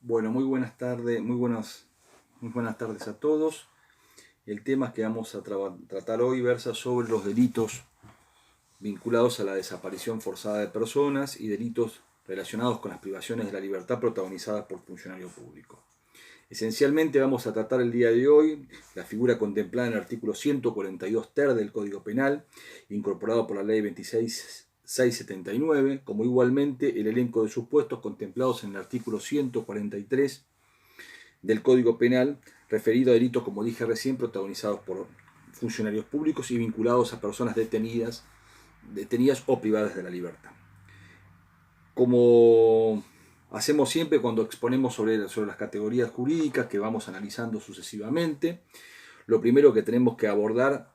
Bueno, muy buenas tardes a todos. El tema que vamos a tratar hoy versa sobre los delitos vinculados a la desaparición forzada de personas y delitos relacionados con las privaciones de la libertad protagonizadas por funcionarios públicos. Esencialmente vamos a tratar el día de hoy la figura contemplada en el artículo 142 ter del Código Penal, incorporado por la Ley 26.679, como igualmente el elenco de supuestos contemplados en el artículo 143 del Código Penal, referido a delitos, como dije recién, protagonizados por funcionarios públicos y vinculados a personas detenidas o privadas de la libertad. Como hacemos siempre cuando exponemos sobre las categorías jurídicas que vamos analizando sucesivamente, lo primero que tenemos que abordar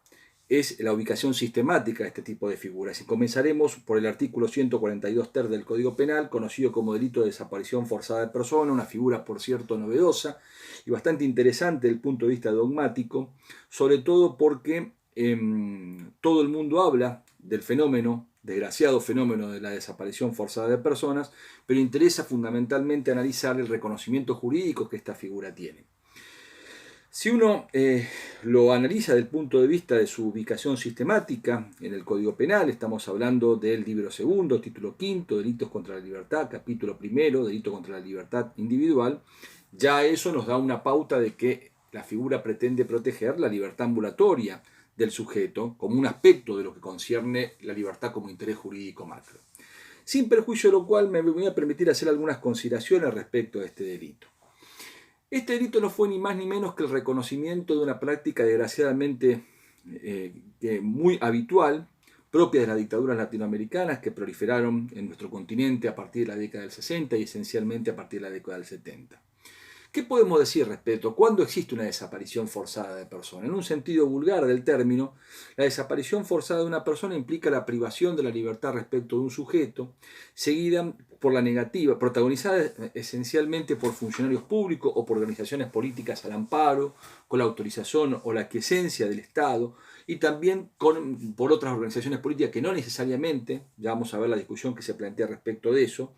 es la ubicación sistemática de este tipo de figuras. Y comenzaremos por el artículo 142 ter del Código Penal, conocido como delito de desaparición forzada de persona, una figura, por cierto, novedosa y bastante interesante desde el punto de vista dogmático, sobre todo porque todo el mundo habla del fenómeno, desgraciado fenómeno de la desaparición forzada de personas, pero interesa fundamentalmente analizar el reconocimiento jurídico que esta figura tiene. Si uno lo analiza desde el punto de vista de su ubicación sistemática en el Código Penal, estamos hablando del libro segundo, título quinto, delitos contra la libertad, capítulo primero, delito contra la libertad individual, ya eso nos da una pauta de que la figura pretende proteger la libertad ambulatoria del sujeto como un aspecto de lo que concierne la libertad como interés jurídico macro. Sin perjuicio de lo cual me voy a permitir hacer algunas consideraciones respecto a este delito. Este delito no fue ni más ni menos que el reconocimiento de una práctica desgraciadamente muy habitual, propia de las dictaduras latinoamericanas que proliferaron en nuestro continente a partir de la década del 60 y esencialmente a partir de la década del 70. ¿Qué podemos decir respecto a cuándo existe una desaparición forzada de persona? En un sentido vulgar del término, la desaparición forzada de una persona implica la privación de la libertad respecto de un sujeto, seguida por la negativa, protagonizada esencialmente por funcionarios públicos o por organizaciones políticas al amparo, con la autorización o la aquiescencia del Estado, y también por otras organizaciones políticas que no necesariamente, ya vamos a ver la discusión que se plantea respecto de eso,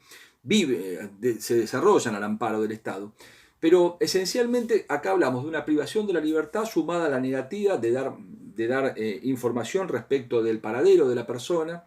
se desarrollan al amparo del Estado. Pero esencialmente acá hablamos de una privación de la libertad sumada a la negativa de dar información respecto del paradero de la persona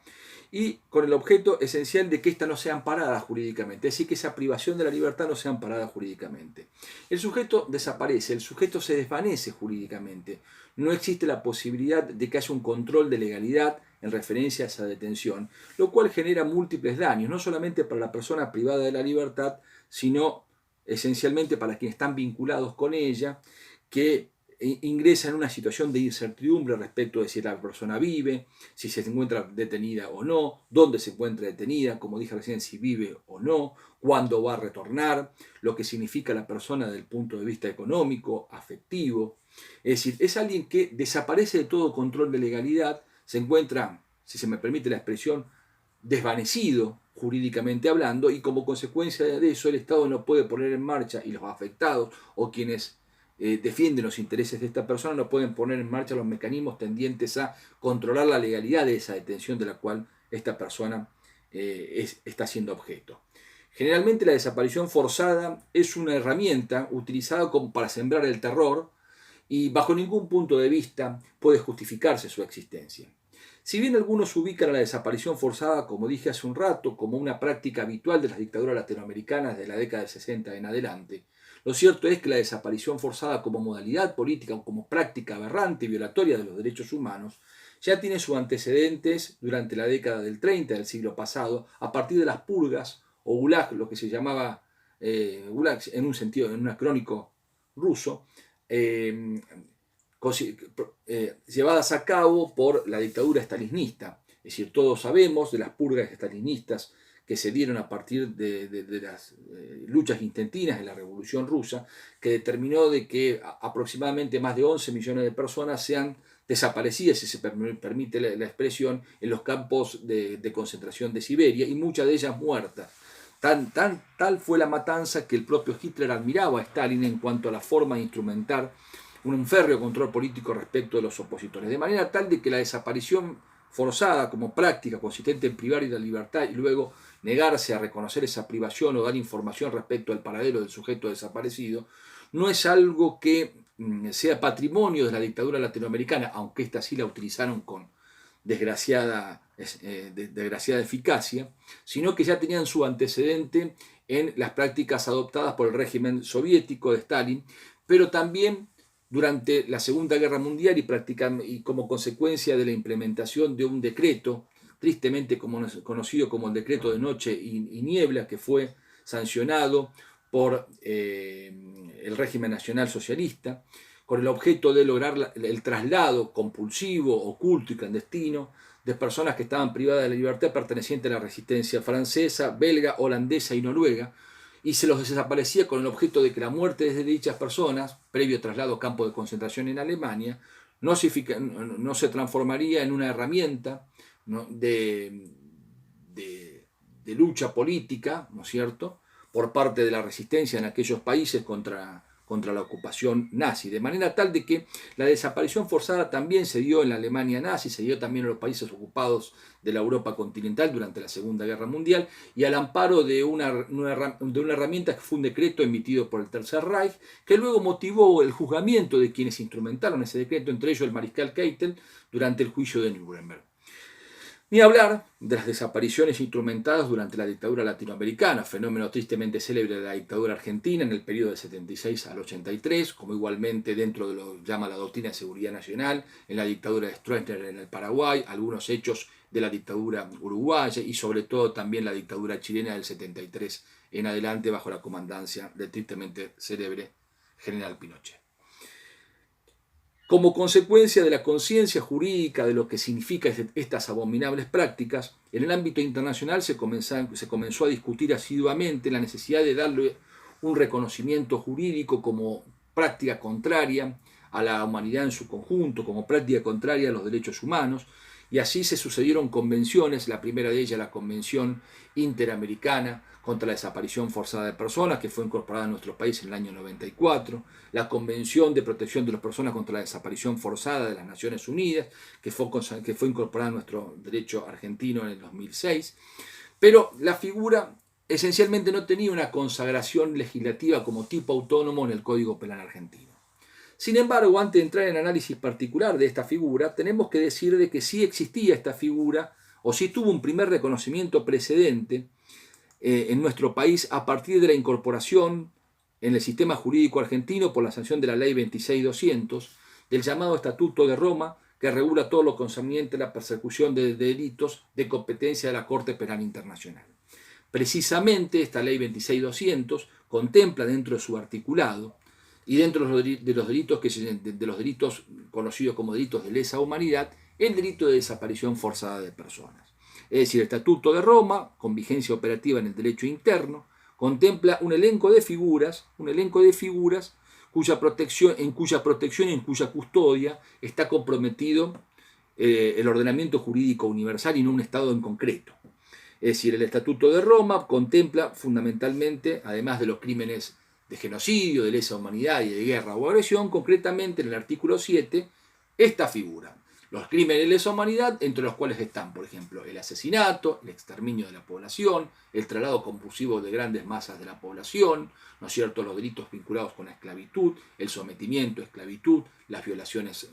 y con el objeto esencial de que ésta no sea amparada jurídicamente, es decir, que esa privación de la libertad no sea amparada jurídicamente. El sujeto desaparece, el sujeto se desvanece jurídicamente, no existe la posibilidad de que haya un control de legalidad en referencia a esa detención, lo cual genera múltiples daños, no solamente para la persona privada de la libertad, sino esencialmente para quienes están vinculados con ella, que ingresa en una situación de incertidumbre respecto de si la persona vive, si se encuentra detenida o no, dónde se encuentra detenida, como dije recién, si vive o no, cuándo va a retornar, lo que significa la persona desde el punto de vista económico, afectivo. Es decir, es alguien que desaparece de todo control de legalidad, se encuentra, si se me permite la expresión, desvanecido jurídicamente hablando, y como consecuencia de eso el Estado no puede poner en marcha, y los afectados o quienes defienden los intereses de esta persona no pueden poner en marcha los mecanismos tendientes a controlar la legalidad de esa detención de la cual esta persona está siendo objeto. Generalmente la desaparición forzada es una herramienta utilizada como para sembrar el terror y bajo ningún punto de vista puede justificarse su existencia. Si bien algunos ubican a la desaparición forzada, como dije hace un rato, como una práctica habitual de las dictaduras latinoamericanas de la década del 60 en adelante, lo cierto es que la desaparición forzada como modalidad política o como práctica aberrante y violatoria de los derechos humanos ya tiene sus antecedentes durante la década del 30 del siglo pasado, a partir de las purgas o gulag, lo que se llamaba gulag en un sentido, en un acrónico ruso, eh, llevadas a cabo por la dictadura stalinista. Es decir, todos sabemos de las purgas stalinistas que se dieron a partir de las luchas intestinas en la Revolución Rusa, que determinó de que aproximadamente más de 11 millones de personas sean desaparecidas, si se permite la expresión, en los campos de concentración de Siberia, y muchas de ellas muertas. Tal fue la matanza que el propio Hitler admiraba a Stalin en cuanto a la forma de instrumentar un férreo control político respecto de los opositores, de manera tal de que la desaparición forzada como práctica consistente en privar de la libertad y luego negarse a reconocer esa privación o dar información respecto al paradero del sujeto desaparecido, no es algo que sea patrimonio de la dictadura latinoamericana, aunque esta sí la utilizaron con desgraciada eficacia, sino que ya tenían su antecedente en las prácticas adoptadas por el régimen soviético de Stalin, pero también durante la Segunda Guerra Mundial y como consecuencia de la implementación de un decreto, tristemente conocido como el decreto de noche y niebla, que fue sancionado por el régimen nacional socialista, con el objeto de lograr el traslado compulsivo, oculto y clandestino de personas que estaban privadas de la libertad pertenecientes a la resistencia francesa, belga, holandesa y noruega, y se los desaparecía con el objeto de que la muerte de dichas personas, previo traslado a campo de concentración en Alemania, no se transformaría en una herramienta, ¿no?, de lucha política, ¿no es cierto?, por parte de la resistencia en aquellos países contra la ocupación nazi, de manera tal de que la desaparición forzada también se dio en la Alemania nazi, se dio también en los países ocupados de la Europa continental durante la Segunda Guerra Mundial, y al amparo de una herramienta que fue un decreto emitido por el Tercer Reich, que luego motivó el juzgamiento de quienes instrumentaron ese decreto, entre ellos el mariscal Keitel, durante el juicio de Nuremberg. Ni hablar de las desapariciones instrumentadas durante la dictadura latinoamericana, fenómeno tristemente célebre de la dictadura argentina en el periodo del 76 al 83, como igualmente dentro de lo que llama la doctrina de seguridad nacional, en la dictadura de Stroessner en el Paraguay, algunos hechos de la dictadura uruguaya y sobre todo también la dictadura chilena del 73 en adelante bajo la comandancia del tristemente célebre general Pinochet. Como consecuencia de la conciencia jurídica de lo que significan estas abominables prácticas, en el ámbito internacional se comenzó a discutir asiduamente la necesidad de darle un reconocimiento jurídico como práctica contraria a la humanidad en su conjunto, como práctica contraria a los derechos humanos, y así se sucedieron convenciones, la primera de ellas la Convención Interamericana contra la Desaparición Forzada de Personas, que fue incorporada en nuestro país en el año 94, la Convención de Protección de las Personas contra la Desaparición Forzada de las Naciones Unidas, que fue incorporada en nuestro derecho argentino en el 2006, pero la figura esencialmente no tenía una consagración legislativa como tipo autónomo en el Código Penal argentino. Sin embargo, antes de entrar en análisis particular de esta figura, tenemos que decir de que sí existía esta figura, o sí tuvo un primer reconocimiento precedente en nuestro país a partir de la incorporación en el sistema jurídico argentino por la sanción de la Ley 26.200, del llamado Estatuto de Roma, que regula todo lo concerniente a la persecución de delitos de competencia de la Corte Penal Internacional. Precisamente esta Ley 26.200 contempla dentro de su articulado y dentro de los delitos conocidos como delitos de lesa humanidad, el delito de desaparición forzada de personas. Es decir, el Estatuto de Roma, con vigencia operativa en el derecho interno, contempla un elenco de figuras cuya protección y en cuya custodia está comprometido el ordenamiento jurídico universal y no un Estado en concreto. Es decir, el Estatuto de Roma contempla fundamentalmente, además de los crímenes de genocidio, de lesa humanidad y de guerra o agresión, concretamente en el artículo 7, esta figura. Los crímenes de lesa humanidad, entre los cuales están, por ejemplo, el asesinato, el exterminio de la población, el traslado compulsivo de grandes masas de la población, ¿no es cierto?, los delitos vinculados con la esclavitud, el sometimiento a esclavitud, las violaciones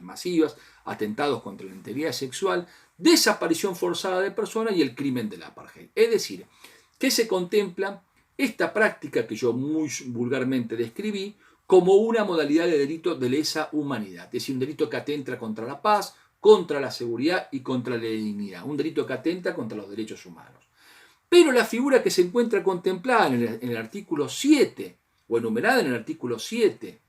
masivas, atentados contra la integridad sexual, desaparición forzada de personas y el crimen del apartheid. Es decir, que se contempla esta práctica que yo muy vulgarmente describí como una modalidad de delito de lesa humanidad, es decir, un delito que atenta contra la paz, contra la seguridad y contra la dignidad, un delito que atenta contra los derechos humanos. Pero la figura que se encuentra contemplada en el artículo 7, o enumerada en el artículo 7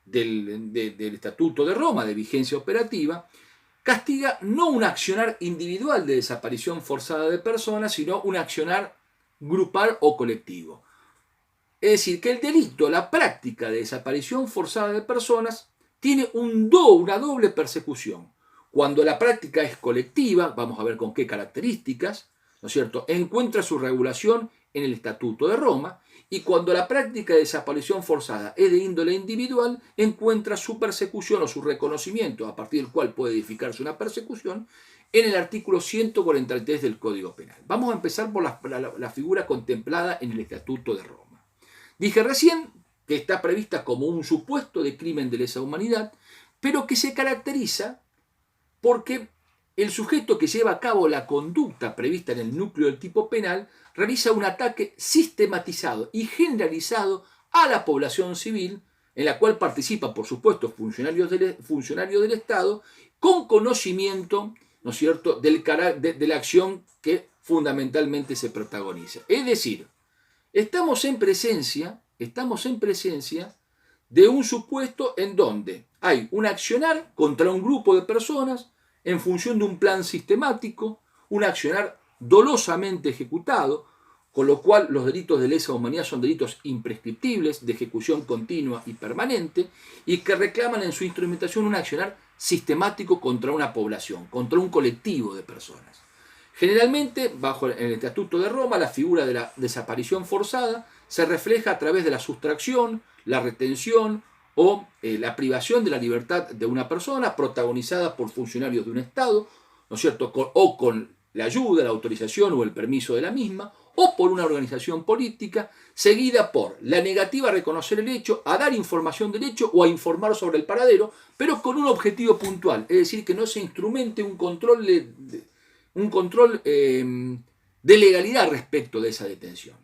del Estatuto de Roma, de vigencia operativa, castiga no un accionar individual de desaparición forzada de personas, sino un accionar grupal o colectivo. Es decir, que el delito, la práctica de desaparición forzada de personas, tiene una doble persecución. Cuando la práctica es colectiva, vamos a ver con qué características, ¿no es cierto?, encuentra su regulación en el Estatuto de Roma, y cuando la práctica de desaparición forzada es de índole individual, encuentra su persecución o su reconocimiento, a partir del cual puede edificarse una persecución, en el artículo 143 del Código Penal. Vamos a empezar por la figura contemplada en el Estatuto de Roma. Dije recién que está prevista como un supuesto de crimen de lesa humanidad, pero que se caracteriza porque el sujeto que lleva a cabo la conducta prevista en el núcleo del tipo penal realiza un ataque sistematizado y generalizado a la población civil, en la cual participan, por supuesto, funcionarios del Estado, con conocimiento, ¿no es cierto?, de la acción que fundamentalmente se protagoniza. Es decir, estamos en presencia de un supuesto en donde hay un accionar contra un grupo de personas en función de un plan sistemático, un accionar dolosamente ejecutado, con lo cual los delitos de lesa humanidad son delitos imprescriptibles, de ejecución continua y permanente, y que reclaman en su instrumentación un accionar sistemático contra una población, contra un colectivo de personas. Generalmente, bajo el Estatuto de Roma, la figura de la desaparición forzada se refleja a través de la sustracción, la retención o la privación de la libertad de una persona protagonizada por funcionarios de un Estado, ¿no es cierto?, o con la ayuda, la autorización o el permiso de la misma, o por una organización política, seguida por la negativa a reconocer el hecho, a dar información del hecho o a informar sobre el paradero, pero con un objetivo puntual, es decir, que no se instrumente un control de legalidad respecto de esa detención.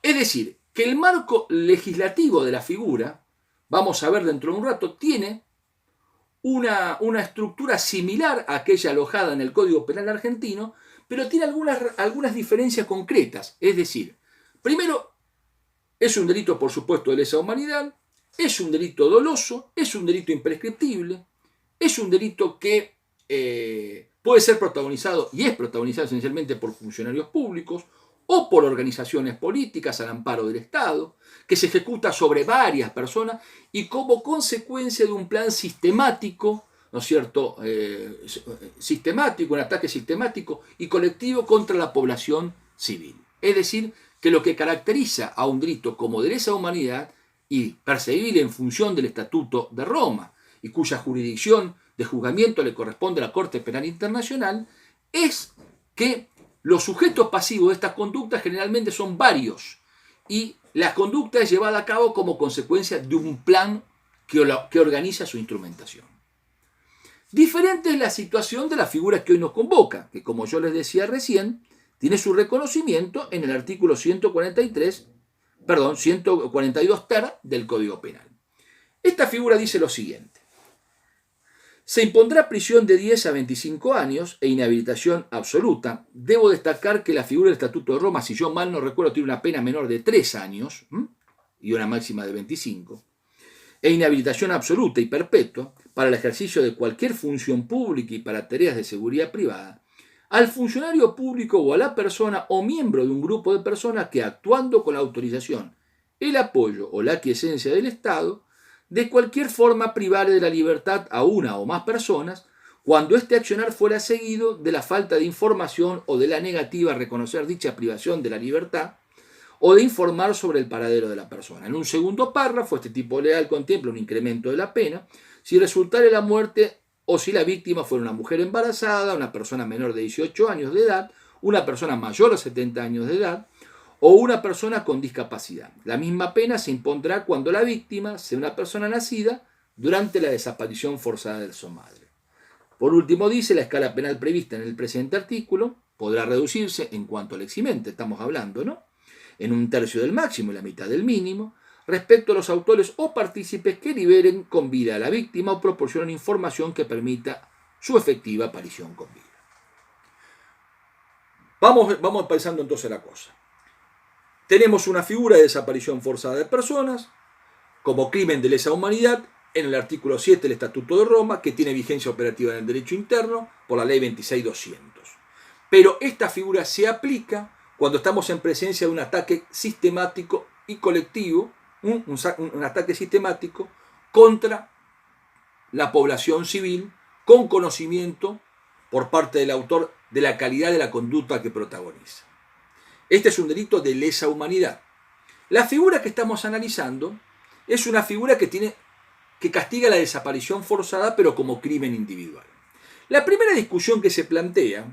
Es decir, que el marco legislativo de la figura, vamos a ver dentro de un rato, tiene una estructura similar a aquella alojada en el Código Penal argentino, pero tiene algunas diferencias concretas. Es decir, primero, es un delito, por supuesto, de lesa humanidad, es un delito doloso, es un delito imprescriptible, es un delito que puede ser protagonizado, y es protagonizado esencialmente por funcionarios públicos, o por organizaciones políticas al amparo del Estado, que se ejecuta sobre varias personas y como consecuencia de un plan sistemático, ¿no es cierto?, sistemático, un ataque sistemático y colectivo contra la población civil. Es decir, que lo que caracteriza a un delito como de lesa humanidad y perseguible en función del Estatuto de Roma y cuya jurisdicción de juzgamiento le corresponde a la Corte Penal Internacional, es que los sujetos pasivos de estas conductas generalmente son varios y la conducta es llevada a cabo como consecuencia de un plan que organiza su instrumentación. Diferente es la situación de la figura que hoy nos convoca, que como yo les decía recién, tiene su reconocimiento en el artículo 142 ter del Código Penal. Esta figura dice lo siguiente: se impondrá prisión de 10 a 25 años e inhabilitación absoluta. Debo destacar que la figura del Estatuto de Roma, si yo mal no recuerdo, tiene una pena menor de 3 años y una máxima de 25. E inhabilitación absoluta y perpetua para el ejercicio de cualquier función pública y para tareas de seguridad privada al funcionario público o a la persona o miembro de un grupo de personas que, actuando con la autorización, el apoyo o la aquiescencia del Estado, de cualquier forma privare de la libertad a una o más personas, cuando este accionar fuera seguido de la falta de información o de la negativa a reconocer dicha privación de la libertad o de informar sobre el paradero de la persona. En un segundo párrafo, este tipo legal contempla un incremento de la pena si resultare la muerte o si la víctima fuera una mujer embarazada, una persona menor de 18 años de edad, una persona mayor a 70 años de edad, o una persona con discapacidad. La misma pena se impondrá cuando la víctima sea una persona nacida durante la desaparición forzada de su madre. Por último, dice, la escala penal prevista en el presente artículo podrá reducirse en cuanto al eximente, estamos hablando, ¿no?, en 1/3 del máximo y la mitad del mínimo, respecto a los autores o partícipes que liberen con vida a la víctima o proporcionen información que permita su efectiva aparición con vida. Vamos pensando entonces la cosa. Tenemos una figura de desaparición forzada de personas como crimen de lesa humanidad en el artículo 7 del Estatuto de Roma, que tiene vigencia operativa en el derecho interno por la ley 26.200. Pero esta figura se aplica cuando estamos en presencia de un ataque sistemático y colectivo, un ataque sistemático contra la población civil con conocimiento por parte del autor de la calidad de la conducta que protagoniza. Este es un delito de lesa humanidad. La figura que estamos analizando es una figura que castiga la desaparición forzada, pero como crimen individual. La primera discusión que se plantea,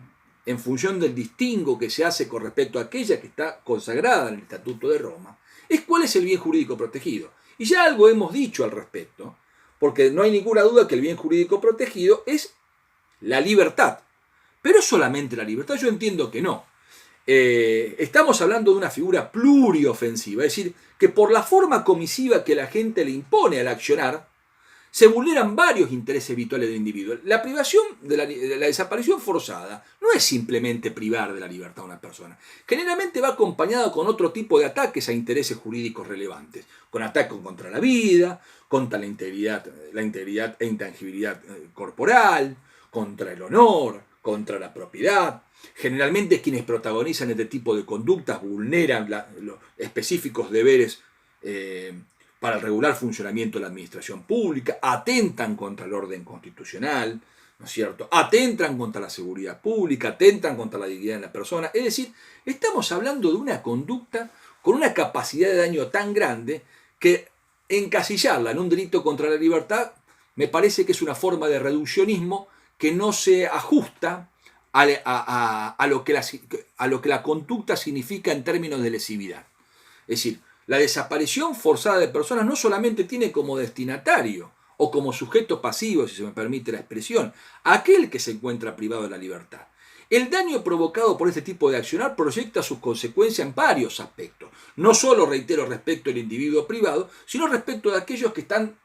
en función del distingo que se hace con respecto a aquella que está consagrada en el Estatuto de Roma, es cuál es el bien jurídico protegido. Y ya algo hemos dicho al respecto, porque no hay ninguna duda que el bien jurídico protegido es la libertad. Pero es solamente la libertad, yo entiendo que no. Estamos hablando de una figura pluriofensiva, es decir, que por la forma comisiva que la gente le impone al accionar, se vulneran varios intereses vitales del individuo. La privación de la desaparición forzada no es simplemente privar de la libertad a una persona. Generalmente va acompañada con otro tipo de ataques a intereses jurídicos relevantes, con ataques contra la vida, contra la integridad e intangibilidad corporal, contra el honor, contra la propiedad. Generalmente quienes protagonizan este tipo de conductas vulneran los específicos deberes para el regular funcionamiento de la administración pública, atentan contra el orden constitucional, ¿no es cierto? Atentan contra la seguridad pública, atentan contra la dignidad de la persona. Es decir, estamos hablando de una conducta con una capacidad de daño tan grande que encasillarla en un delito contra la libertad me parece que es una forma de reduccionismo que no se ajusta a lo que la conducta significa en términos de lesividad. Es decir, la desaparición forzada de personas no solamente tiene como destinatario o como sujeto pasivo, si se me permite la expresión, aquel que se encuentra privado de la libertad. El daño provocado por este tipo de accionar proyecta sus consecuencias en varios aspectos. No solo, reitero, respecto al individuo privado, sino respecto de aquellos que están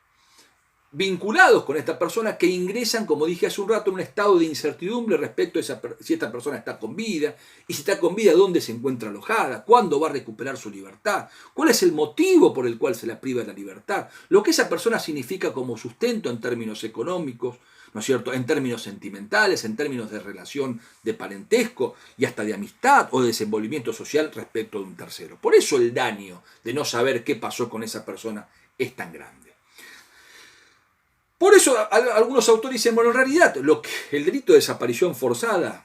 vinculados con esta persona, que ingresan, como dije hace un rato, en un estado de incertidumbre respecto a si esta persona está con vida, y si está con vida, dónde se encuentra alojada, cuándo va a recuperar su libertad, cuál es el motivo por el cual se la priva de la libertad, lo que esa persona significa como sustento en términos económicos, ¿no es cierto?, en términos sentimentales, en términos de relación de parentesco y hasta de amistad o de desenvolvimiento social respecto de un tercero. Por eso el daño de no saber qué pasó con esa persona es tan grande. Por eso algunos autores dicen, bueno, en realidad lo que el delito de desaparición forzada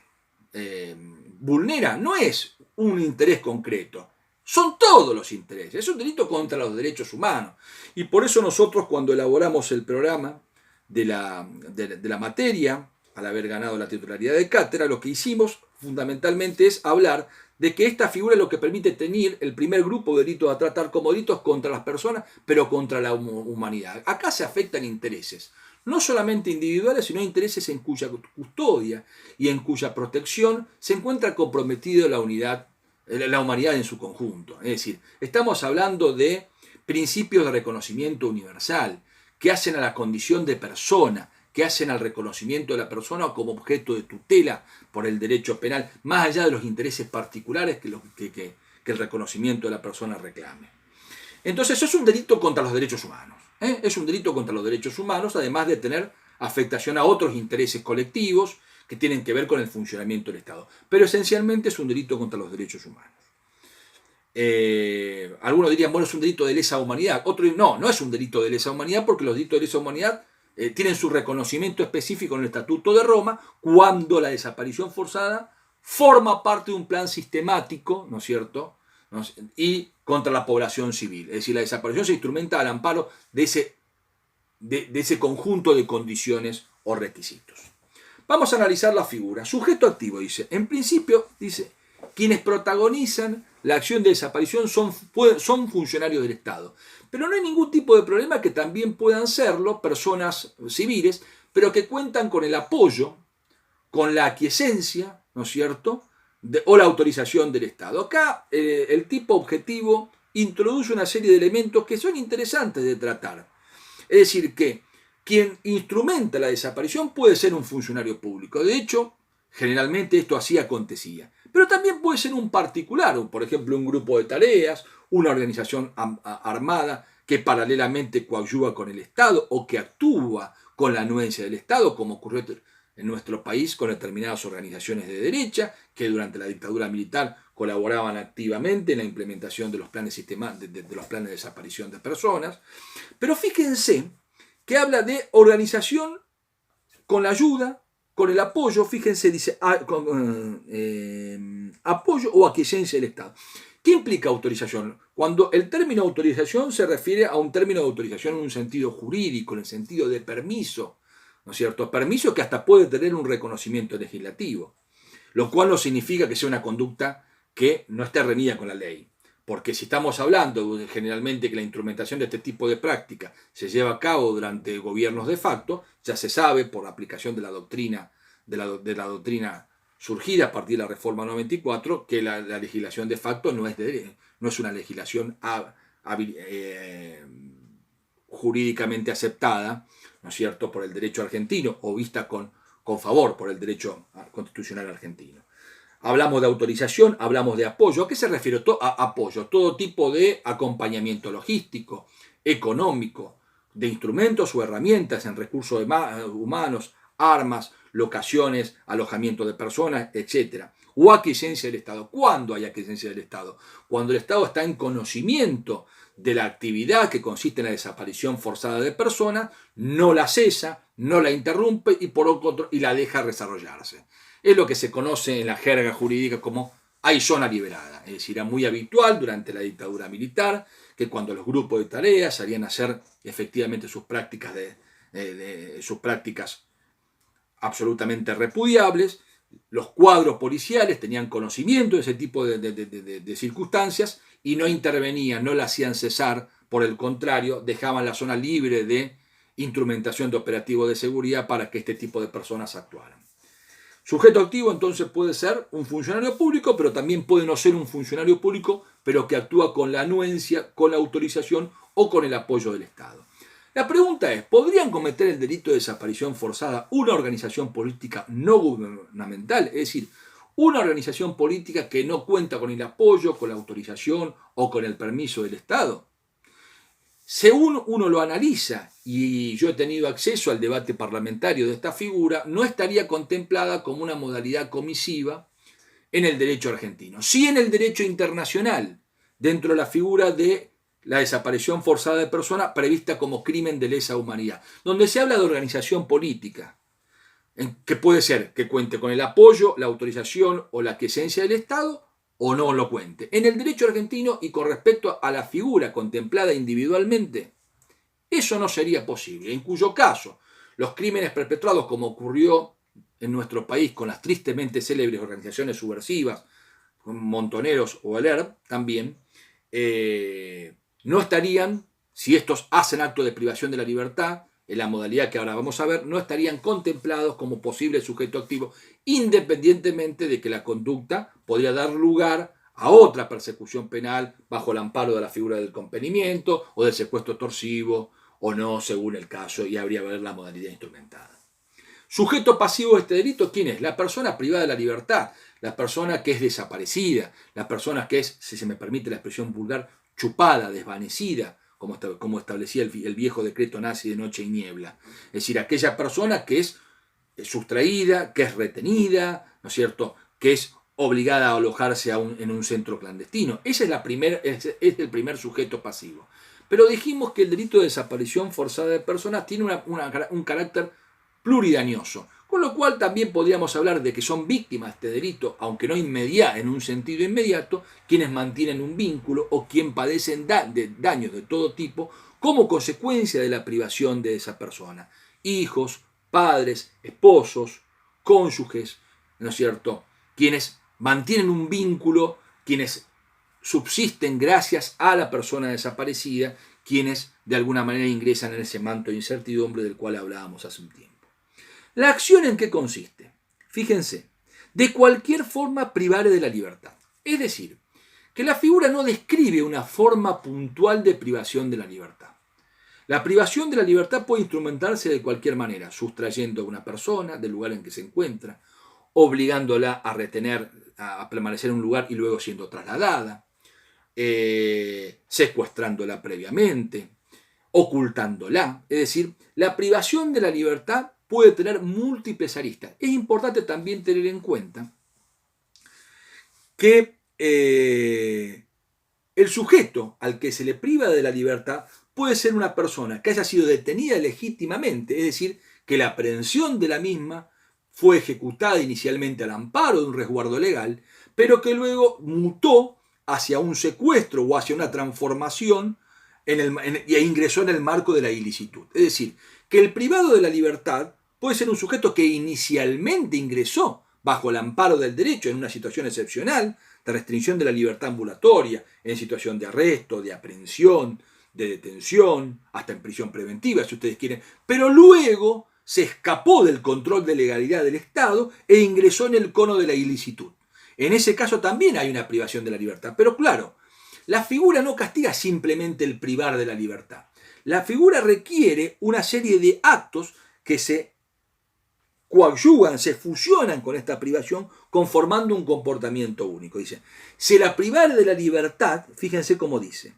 vulnera no es un interés concreto, son todos los intereses, es un delito contra los derechos humanos. Y por eso nosotros, cuando elaboramos el programa de la materia, al haber ganado la titularidad de cátedra, lo que hicimos fundamentalmente es hablar de que esta figura es lo que permite tener el primer grupo de delitos a tratar como delitos contra las personas, pero contra la humanidad. Acá se afectan intereses, no solamente individuales, sino intereses en cuya custodia y en cuya protección se encuentra comprometida la humanidad en su conjunto. Es decir, estamos hablando de principios de reconocimiento universal que hacen a la condición de persona, que hacen al reconocimiento de la persona como objeto de tutela por el derecho penal, más allá de los intereses particulares que el reconocimiento de la persona reclame. Entonces, eso es un delito contra los derechos humanos. Es un delito contra los derechos humanos, además de tener afectación a otros intereses colectivos que tienen que ver con el funcionamiento del Estado. Pero esencialmente es un delito contra los derechos humanos. Algunos dirían, bueno, es un delito de lesa humanidad. Otros no es un delito de lesa humanidad, porque los delitos de lesa humanidad tienen su reconocimiento específico en el Estatuto de Roma cuando la desaparición forzada forma parte de un plan sistemático, ¿no es cierto?, y contra la población civil. Es decir, la desaparición se instrumenta al amparo de ese conjunto de condiciones o requisitos. Vamos a analizar la figura. Sujeto activo, dice. En principio, dice, quienes protagonizan la acción de desaparición son funcionarios del Estado. Pero no hay ningún tipo de problema que también puedan serlo personas civiles, pero que cuentan con el apoyo, con la aquiescencia, ¿no es cierto?, o la autorización del Estado. Acá el tipo objetivo introduce una serie de elementos que son interesantes de tratar. Es decir, que quien instrumenta la desaparición puede ser un funcionario público. De hecho, generalmente esto así acontecía. Pero también puede ser un particular, por ejemplo, un grupo de tareas, una organización armada que paralelamente coadyuva con el Estado o que actúa con la anuencia del Estado, como ocurrió en nuestro país con determinadas organizaciones de derecha que durante la dictadura militar colaboraban activamente en la implementación de los planes de los planes de desaparición de personas. Pero fíjense que habla de organización con la ayuda, con el apoyo, fíjense, dice apoyo o aquiescencia del Estado. ¿Qué implica autorización? Cuando el término autorización se refiere a un término de autorización en un sentido jurídico, en el sentido de permiso, ¿no es cierto? Permiso que hasta puede tener un reconocimiento legislativo, lo cual no significa que sea una conducta que no esté reñida con la ley. Porque si estamos hablando generalmente que la instrumentación de este tipo de práctica se lleva a cabo durante gobiernos de facto, ya se sabe por la aplicación de la doctrina, de la doctrina surgida a partir de la Reforma 94, que la legislación de facto no es una legislación jurídicamente aceptada, ¿no es cierto?, por el derecho argentino o vista con favor por el derecho constitucional argentino. Hablamos de autorización, hablamos de apoyo. ¿A qué se refiere? A apoyo, todo tipo de acompañamiento logístico, económico, de instrumentos o herramientas en recursos humanos, armas, locaciones, alojamiento de personas, etc. O aquiescencia del Estado. ¿Cuándo hay aquiescencia del Estado? Cuando el Estado está en conocimiento de la actividad que consiste en la desaparición forzada de personas, no la cesa, no la interrumpe y la deja desarrollarse. Es lo que se conoce en la jerga jurídica como hay zona liberada. Es decir, era muy habitual durante la dictadura militar que cuando los grupos de tareas salían a hacer efectivamente sus prácticas, sus prácticas absolutamente repudiables, los cuadros policiales tenían conocimiento de ese tipo de circunstancias y no intervenían, no la hacían cesar, por el contrario, dejaban la zona libre de instrumentación de operativos de seguridad para que este tipo de personas actuaran. Sujeto activo entonces puede ser un funcionario público, pero también puede no ser un funcionario público, pero que actúa con la anuencia, con la autorización o con el apoyo del Estado. La pregunta es, ¿podrían cometer el delito de desaparición forzada una organización política no gubernamental? Es decir, una organización política que no cuenta con el apoyo, con la autorización o con el permiso del Estado. Según uno lo analiza, y yo he tenido acceso al debate parlamentario de esta figura, no estaría contemplada como una modalidad comisiva en el derecho argentino. Sí en el derecho internacional, dentro de la figura de la desaparición forzada de personas prevista como crimen de lesa humanidad, donde se habla de organización política, que puede ser que cuente con el apoyo, la autorización o la aquiescencia del Estado, o no lo cuente. En el derecho argentino y con respecto a la figura contemplada individualmente, eso no sería posible, en cuyo caso los crímenes perpetrados, como ocurrió en nuestro país con las tristemente célebres organizaciones subversivas, Montoneros o Aler también, no estarían, si estos hacen acto de privación de la libertad, en la modalidad que ahora vamos a ver, no estarían contemplados como posible sujeto activo, independientemente de que la conducta podría dar lugar a otra persecución penal bajo el amparo de la figura del compenimiento o del secuestro torsivo o no, según el caso, y habría que ver la modalidad instrumentada. Sujeto pasivo de este delito, ¿quién es? La persona privada de la libertad, la persona que es desaparecida, la persona que es, si se me permite la expresión vulgar, chupada, desvanecida, como establecía el viejo decreto nazi de Noche y Niebla. Es decir, aquella persona que es sustraída, que es retenida, ¿no es cierto?, que es obligada a alojarse en un centro clandestino. Ese es el primer sujeto pasivo. Pero dijimos que el delito de desaparición forzada de personas tiene un carácter pluridañoso, con lo cual también podríamos hablar de que son víctimas de este delito, aunque no en un sentido inmediato, quienes mantienen un vínculo o quien padecen daños de todo tipo como consecuencia de la privación de esa persona. Hijos, padres, esposos, cónyuges, ¿no es cierto?, quienes mantienen un vínculo, quienes subsisten gracias a la persona desaparecida, quienes de alguna manera ingresan en ese manto de incertidumbre del cual hablábamos hace un tiempo. ¿La acción en qué consiste? Fíjense, de cualquier forma privar de la libertad. Es decir, que la figura no describe una forma puntual de privación de la libertad. La privación de la libertad puede instrumentarse de cualquier manera, sustrayendo a una persona del lugar en que se encuentra, obligándola a a permanecer en un lugar y luego siendo trasladada, secuestrándola previamente, ocultándola. Es decir, la privación de la libertad puede tener múltiples aristas. Es importante también tener en cuenta que el sujeto al que se le priva de la libertad puede ser una persona que haya sido detenida legítimamente, es decir, que la aprehensión de la misma fue ejecutada inicialmente al amparo de un resguardo legal, pero que luego mutó hacia un secuestro o hacia una transformación e ingresó en el marco de la ilicitud. Es decir, que el privado de la libertad puede ser un sujeto que inicialmente ingresó bajo el amparo del derecho en una situación excepcional de restricción de la libertad ambulatoria, en situación de arresto, de aprehensión, de detención, hasta en prisión preventiva, si ustedes quieren, pero luego se escapó del control de legalidad del Estado e ingresó en el cono de la ilicitud. En ese caso también hay una privación de la libertad, pero claro, la figura no castiga simplemente el privar de la libertad. La figura requiere una serie de actos que se coadyuvan, se fusionan con esta privación, conformando un comportamiento único. Dice, se la privare de la libertad, fíjense cómo dice,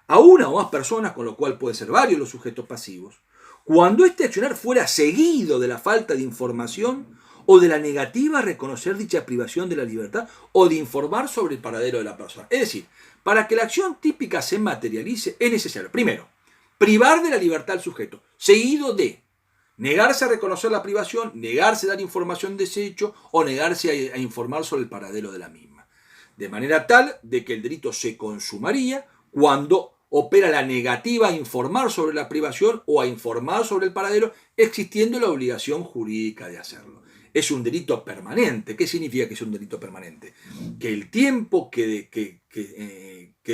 a una o más personas, con lo cual pueden ser varios los sujetos pasivos, cuando este accionar fuera seguido de la falta de información o de la negativa a reconocer dicha privación de la libertad o de informar sobre el paradero de la persona. Es decir, para que la acción típica se materialice es necesario, primero, privar de la libertad al sujeto, seguido de negarse a reconocer la privación, negarse a dar información de ese hecho o negarse a informar sobre el paradero de la misma. De manera tal de que el delito se consumaría cuando opera la negativa a informar sobre la privación o a informar sobre el paradero, existiendo la obligación jurídica de hacerlo. Es un delito permanente. ¿Qué significa que es un delito permanente? Que el tiempo que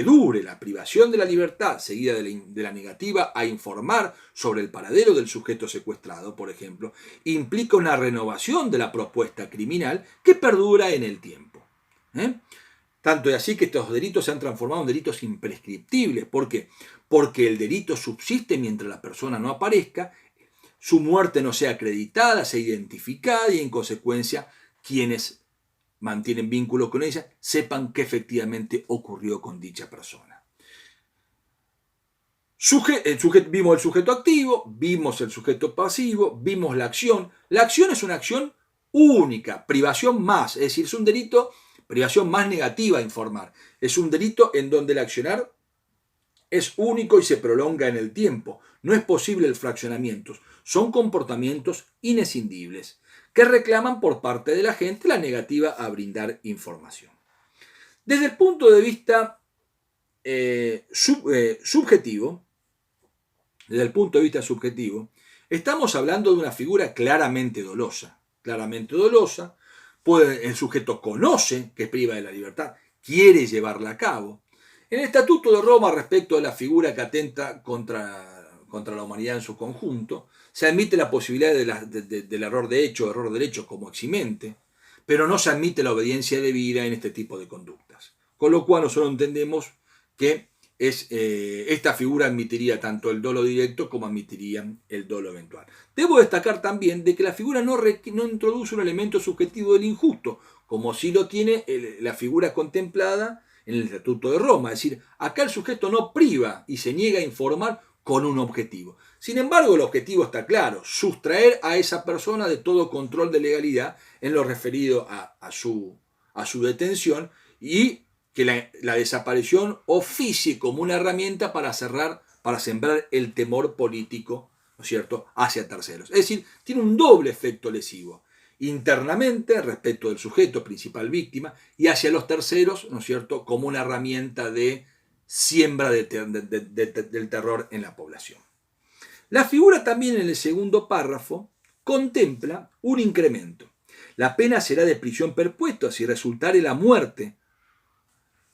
dure la privación de la libertad, seguida de la negativa a informar sobre el paradero del sujeto secuestrado, por ejemplo, implica una renovación de la propuesta criminal que perdura en el tiempo. Tanto es así que estos delitos se han transformado en delitos imprescriptibles. ¿Por qué? Porque el delito subsiste mientras la persona no aparezca, su muerte no sea acreditada, sea identificada y en consecuencia quienes mantienen vínculo con ella sepan que efectivamente ocurrió con dicha persona. Vimos el sujeto activo, vimos el sujeto pasivo, vimos la acción. La acción es una acción única, privación más, es decir, es un delito, privación más negativa a informar. Es un delito en donde el accionar es único y se prolonga en el tiempo. No es posible el fraccionamiento. Son comportamientos inescindibles que reclaman por parte de la gente la negativa a brindar información. Desde el punto de vista subjetivo, estamos hablando de una figura claramente dolosa. El sujeto conoce que priva de la libertad, quiere llevarla a cabo. En el Estatuto de Roma, respecto de la figura que atenta contra la humanidad en su conjunto, se admite la posibilidad del error de hecho o error derecho como eximente, pero no se admite la obediencia debida en este tipo de conductas. Con lo cual nosotros entendemos que esta figura admitiría tanto el dolo directo como admitiría el dolo eventual. Debo destacar también de que la figura no introduce un elemento subjetivo del injusto, como sí lo tiene la figura contemplada en el Estatuto de Roma. Es decir, acá el sujeto no priva y se niega a informar con un objetivo. Sin embargo, el objetivo está claro, sustraer a esa persona de todo control de legalidad en lo referido a su detención y que la desaparición oficie como una herramienta para sembrar el temor político, ¿no es cierto?, hacia terceros. Es decir, tiene un doble efecto lesivo. Internamente, respecto del sujeto principal víctima, y hacia los terceros, ¿no es cierto?, como una herramienta de siembra del terror en la población. La figura también en el segundo párrafo contempla un incremento. La pena será de prisión perpetua si resultare la muerte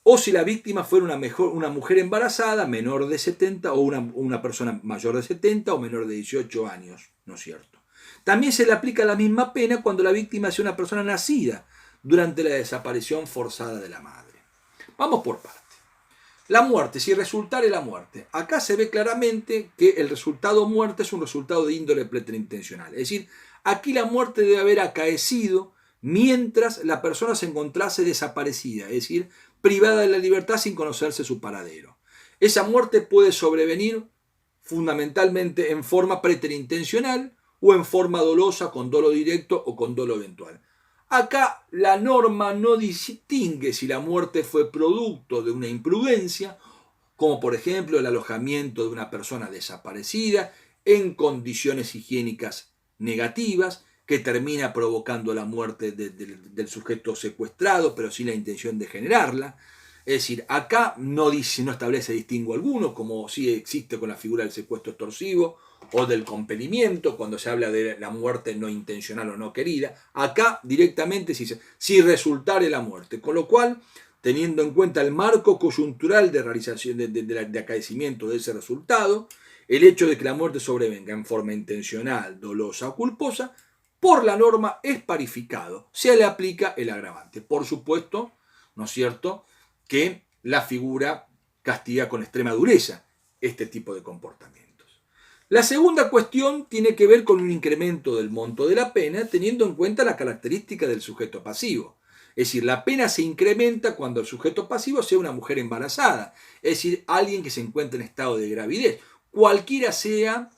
o si la víctima fuera una mujer embarazada, menor de 70, o una persona mayor de 70 o menor de 18 años, ¿no es cierto? También se le aplica la misma pena cuando la víctima sea una persona nacida durante la desaparición forzada de la madre. Vamos por partes. La muerte, si resultare la muerte. Acá se ve claramente que el resultado muerte es un resultado de índole preterintencional. Es decir, aquí la muerte debe haber acaecido mientras la persona se encontrase desaparecida, es decir, privada de la libertad sin conocerse su paradero. Esa muerte puede sobrevenir fundamentalmente en forma preterintencional o en forma dolosa, con dolo directo o con dolo eventual. Acá la norma no distingue si la muerte fue producto de una imprudencia, como por ejemplo el alojamiento de una persona desaparecida en condiciones higiénicas negativas, que termina provocando la muerte del sujeto secuestrado, pero sin la intención de generarla. Es decir, acá no dice, no establece distingo alguno, como sí existe con la figura del secuestro extorsivo o del compelimiento, cuando se habla de la muerte no intencional o no querida. Acá directamente se dice, si resultare la muerte. Con lo cual, teniendo en cuenta el marco coyuntural de realización de acaecimiento de ese resultado, el hecho de que la muerte sobrevenga en forma intencional, dolosa o culposa, por la norma es parificado. Se le aplica el agravante. Por supuesto, ¿no es cierto?, que la figura castiga con extrema dureza este tipo de comportamientos. La segunda cuestión tiene que ver con un incremento del monto de la pena, teniendo en cuenta la característica del sujeto pasivo. Es decir, la pena se incrementa cuando el sujeto pasivo sea una mujer embarazada, es decir, alguien que se encuentre en estado de gravidez, cualquiera sea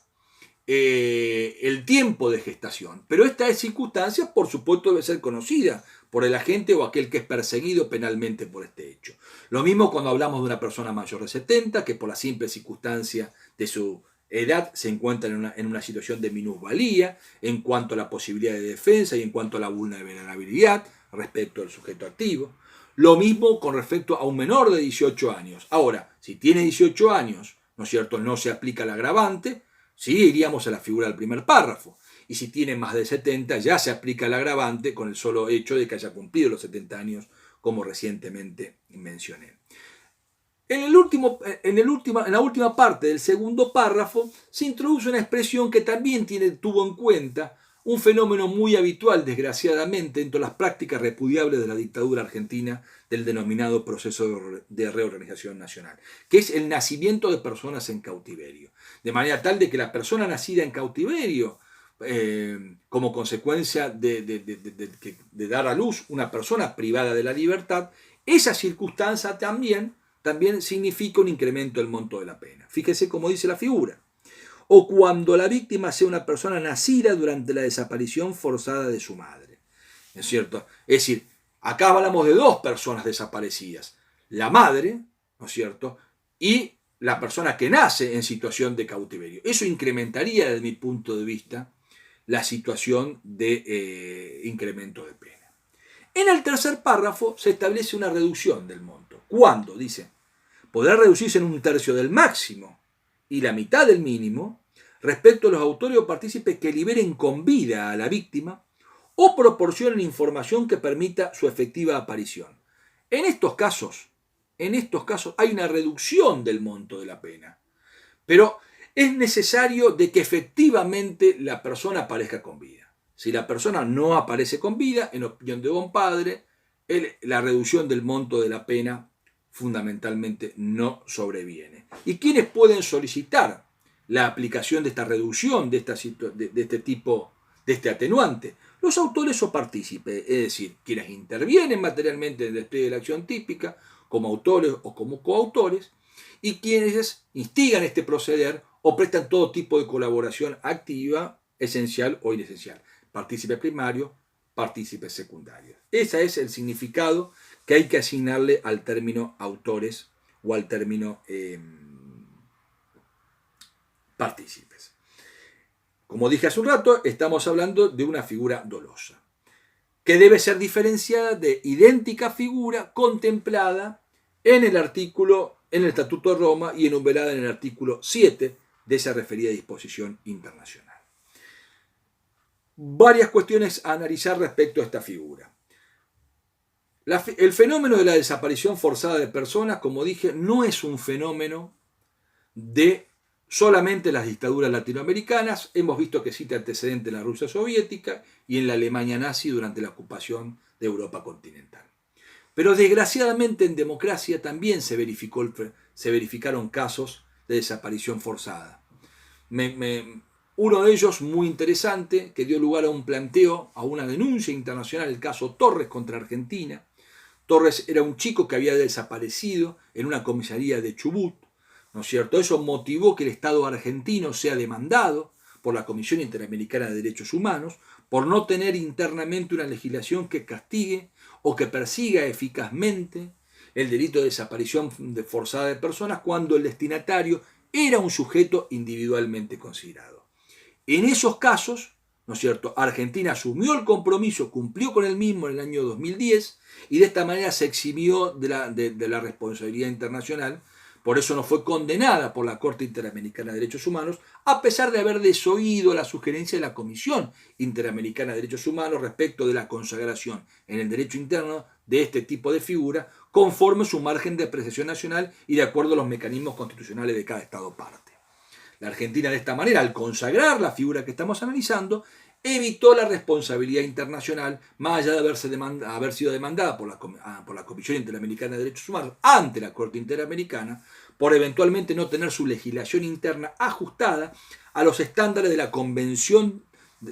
el tiempo de gestación. Pero esta circunstancia, por supuesto, debe ser conocida por el agente o aquel que es perseguido penalmente por este hecho. Lo mismo cuando hablamos de una persona mayor de 70, que por la simple circunstancia de su edad se encuentra en una situación de minusvalía en cuanto a la posibilidad de defensa y en cuanto a la vulnerabilidad respecto al sujeto activo. Lo mismo con respecto a un menor de 18 años. Ahora, si tiene 18 años, ¿no es cierto?, no se aplica el agravante, sí, iríamos a la figura del primer párrafo. Y si tiene más de 70, ya se aplica el agravante con el solo hecho de que haya cumplido los 70 años, como recientemente mencioné. En la última parte del segundo párrafo se introduce una expresión que también tuvo en cuenta un fenómeno muy habitual, desgraciadamente, entre las prácticas repudiables de la dictadura argentina del denominado proceso de reorganización nacional, que es el nacimiento de personas en cautiverio. De manera tal de que la persona nacida en cautiverio, como consecuencia de dar a luz una persona privada de la libertad, esa circunstancia también significa un incremento del monto de la pena. Fíjese cómo dice la figura. O cuando la víctima sea una persona nacida durante la desaparición forzada de su madre. ¿Es cierto? Es decir, acá hablamos de dos personas desaparecidas. La madre, ¿no es cierto?, y la persona que nace en situación de cautiverio. Eso incrementaría, desde mi punto de vista, la situación de incremento de pena. En el tercer párrafo se establece una reducción del monto. ¿Cuándo? Dice, podrá reducirse en 1/3 del máximo y la mitad del mínimo respecto a los autores o partícipes que liberen con vida a la víctima o proporcionen información que permita su efectiva aparición. En estos casos hay una reducción del monto de la pena, pero es necesario de que efectivamente la persona aparezca con vida. Si la persona no aparece con vida, en opinión de Bon Padre, la reducción del monto de la pena fundamentalmente no sobreviene. ¿Y quiénes pueden solicitar la aplicación de esta reducción, de este tipo, de este atenuante? Los autores o partícipes, es decir, quienes intervienen materialmente en el despliegue de la acción típica, como autores o como coautores, y quienes instigan este proceder o prestan todo tipo de colaboración activa, esencial o inesencial. Partícipe primario, partícipes secundarios. Ese es el significado que hay que asignarle al término autores o al término partícipes. Como dije hace un rato, estamos hablando de una figura dolosa, que debe ser diferenciada de idéntica figura contemplada en el Estatuto de Roma y enumerada en el artículo 7 de esa referida disposición internacional. Varias cuestiones a analizar respecto a esta figura. El fenómeno de la desaparición forzada de personas, como dije, no es un fenómeno de solamente las dictaduras latinoamericanas. Hemos visto que existe antecedente en la Rusia soviética y en la Alemania nazi durante la ocupación de Europa continental. Pero desgraciadamente en democracia también se verificaron casos de desaparición forzada. Uno de ellos, muy interesante, que dio lugar a un planteo, a una denuncia internacional, el caso Torres contra Argentina. Torres era un chico que había desaparecido en una comisaría de Chubut, ¿no es cierto? Eso motivó que el Estado argentino sea demandado por la Comisión Interamericana de Derechos Humanos por no tener internamente una legislación que castigue o que persiga eficazmente el delito de desaparición forzada de personas cuando el destinatario era un sujeto individualmente considerado. En esos casos, ¿no es cierto? Argentina asumió el compromiso, cumplió con el mismo en el año 2010 y de esta manera se eximió de la responsabilidad internacional. Por eso no fue condenada por la Corte Interamericana de Derechos Humanos, a pesar de haber desoído la sugerencia de la Comisión Interamericana de Derechos Humanos respecto de la consagración en el derecho interno de este tipo de figura, conforme su margen de apreciación nacional y de acuerdo a los mecanismos constitucionales de cada Estado parte. La Argentina, de esta manera, al consagrar la figura que estamos analizando, evitó la responsabilidad internacional, más allá de haber sido demandada por la Comisión Interamericana de Derechos Humanos ante la Corte Interamericana, por eventualmente no tener su legislación interna ajustada a los estándares de la Convención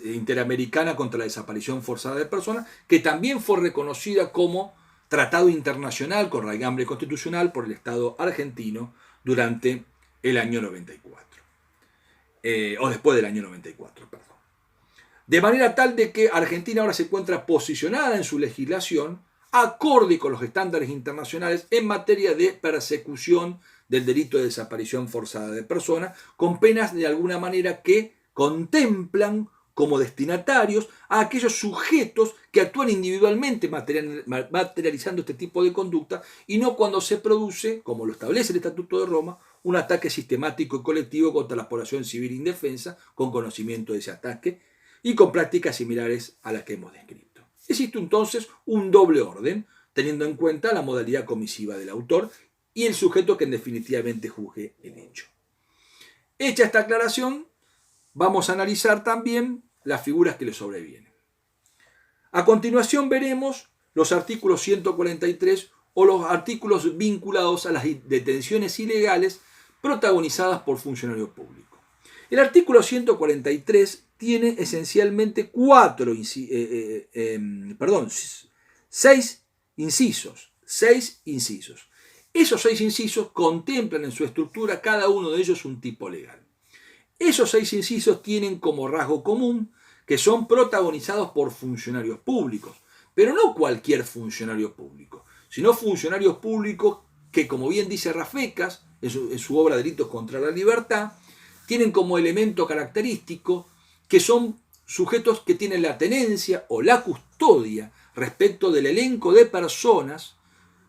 Interamericana contra la Desaparición Forzada de Personas, que también fue reconocida como tratado internacional con raigambre constitucional por el Estado argentino durante el año 94. O después del año 94, perdón. De manera tal de que Argentina ahora se encuentra posicionada en su legislación acorde con los estándares internacionales en materia de persecución del delito de desaparición forzada de personas, con penas de alguna manera que contemplan como destinatarios a aquellos sujetos que actúan individualmente materializando este tipo de conducta y no cuando se produce, como lo establece el Estatuto de Roma, un ataque sistemático y colectivo contra la población civil indefensa con conocimiento de ese ataque y con prácticas similares a las que hemos descrito. Existe entonces un doble orden, teniendo en cuenta la modalidad comisiva del autor y el sujeto que definitivamente juzgue el hecho. Hecha esta aclaración, vamos a analizar también las figuras que le sobrevienen. A continuación veremos los artículos 143 o los artículos vinculados a las detenciones ilegales protagonizadas por funcionarios públicos. El artículo 143 tiene esencialmente seis incisos. Esos 6 incisos contemplan en su estructura cada uno de ellos un tipo legal. Esos 6 incisos tienen como rasgo común que son protagonizados por funcionarios públicos, pero no cualquier funcionario público, sino funcionarios públicos que, como bien dice Rafecas en su obra Delitos contra la Libertad, tienen como elemento característico que son sujetos que tienen la tenencia o la custodia respecto del elenco de personas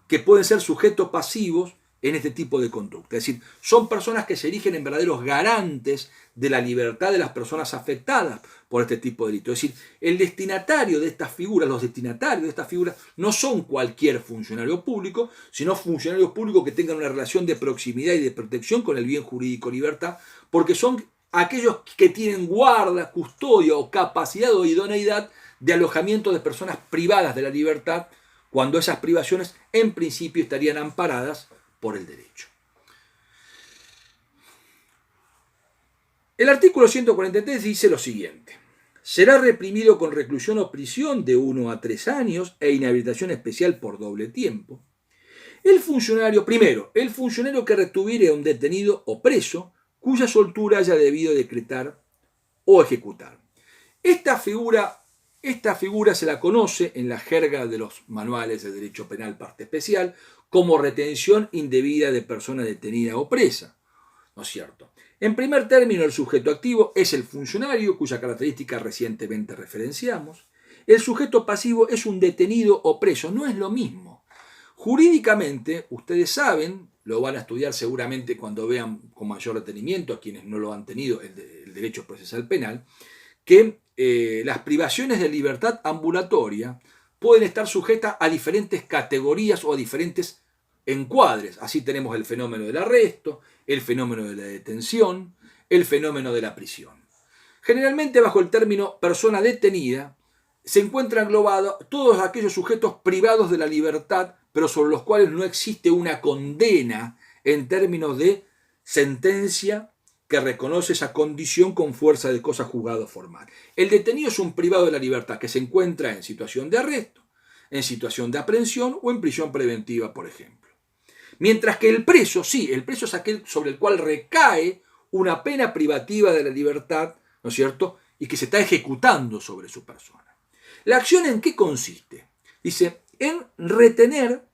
que pueden ser sujetos pasivos en este tipo de conducta. Es decir, son personas que se erigen en verdaderos garantes de la libertad de las personas afectadas por este tipo de delito. Es decir, el destinatario de estas figuras, los destinatarios de estas figuras no son cualquier funcionario público, sino funcionarios públicos que tengan una relación de proximidad y de protección con el bien jurídico libertad, porque son aquellos que tienen guarda, custodia o capacidad o idoneidad de alojamiento de personas privadas de la libertad, cuando esas privaciones en principio estarían amparadas por el derecho. El artículo 143 dice lo siguiente: será reprimido con reclusión o prisión de 1 a 3 años e inhabilitación especial por doble tiempo el funcionario que retuviere a un detenido o preso cuya soltura haya debido decretar o ejecutar. Esta figura se la conoce en la jerga de los manuales de derecho penal parte especial como retención indebida de persona detenida o presa, ¿no es cierto? En primer término, el sujeto activo es el funcionario, cuya característica recientemente referenciamos. El sujeto pasivo es un detenido o preso, no es lo mismo. Jurídicamente, ustedes saben, lo van a estudiar seguramente cuando vean con mayor detenimiento a quienes no lo han tenido el derecho procesal penal, que las privaciones de libertad ambulatoria pueden estar sujetas a diferentes categorías o a diferentes encuadres. Así tenemos el fenómeno del arresto, el fenómeno de la detención, el fenómeno de la prisión. Generalmente bajo el término persona detenida se encuentran englobados todos aquellos sujetos privados de la libertad, pero sobre los cuales no existe una condena en términos de sentencia que reconoce esa condición con fuerza de cosa juzgado formal. El detenido es un privado de la libertad que se encuentra en situación de arresto, en situación de aprehensión o en prisión preventiva, por ejemplo. Mientras que el preso, sí, el preso es aquel sobre el cual recae una pena privativa de la libertad, ¿no es cierto?, y que se está ejecutando sobre su persona. ¿La acción en qué consiste? Dice, en retener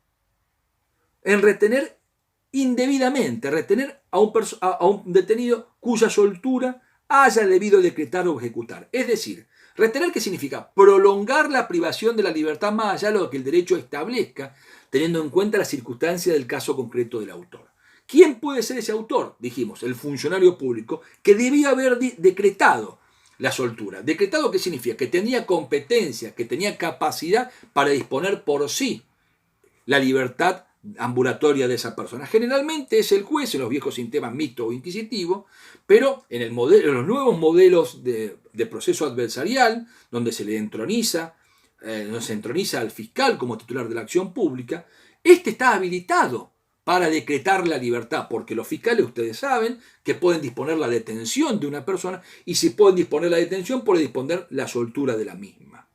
indebidamente, retener a un detenido cuya soltura haya debido decretar o ejecutar. Es decir, Retener, ¿qué significa? Prolongar la privación de la libertad más allá de lo que el derecho establezca, teniendo en cuenta las circunstancias del caso concreto del autor. ¿Quién puede ser ese autor? Dijimos, el funcionario público que debía haber decretado la soltura. ¿Decretado qué significa? Que tenía competencia, que tenía capacidad para disponer por sí la libertad ambulatoria de esa persona. Generalmente es el juez en los viejos sistemas mixto o inquisitivo, pero en los nuevos modelos de proceso adversarial, donde se le entroniza, al fiscal como titular de la acción pública, este está habilitado para decretar la libertad, porque los fiscales, ustedes saben, que pueden disponer la detención de una persona, y si pueden disponer la detención, pueden disponer la soltura de la misma.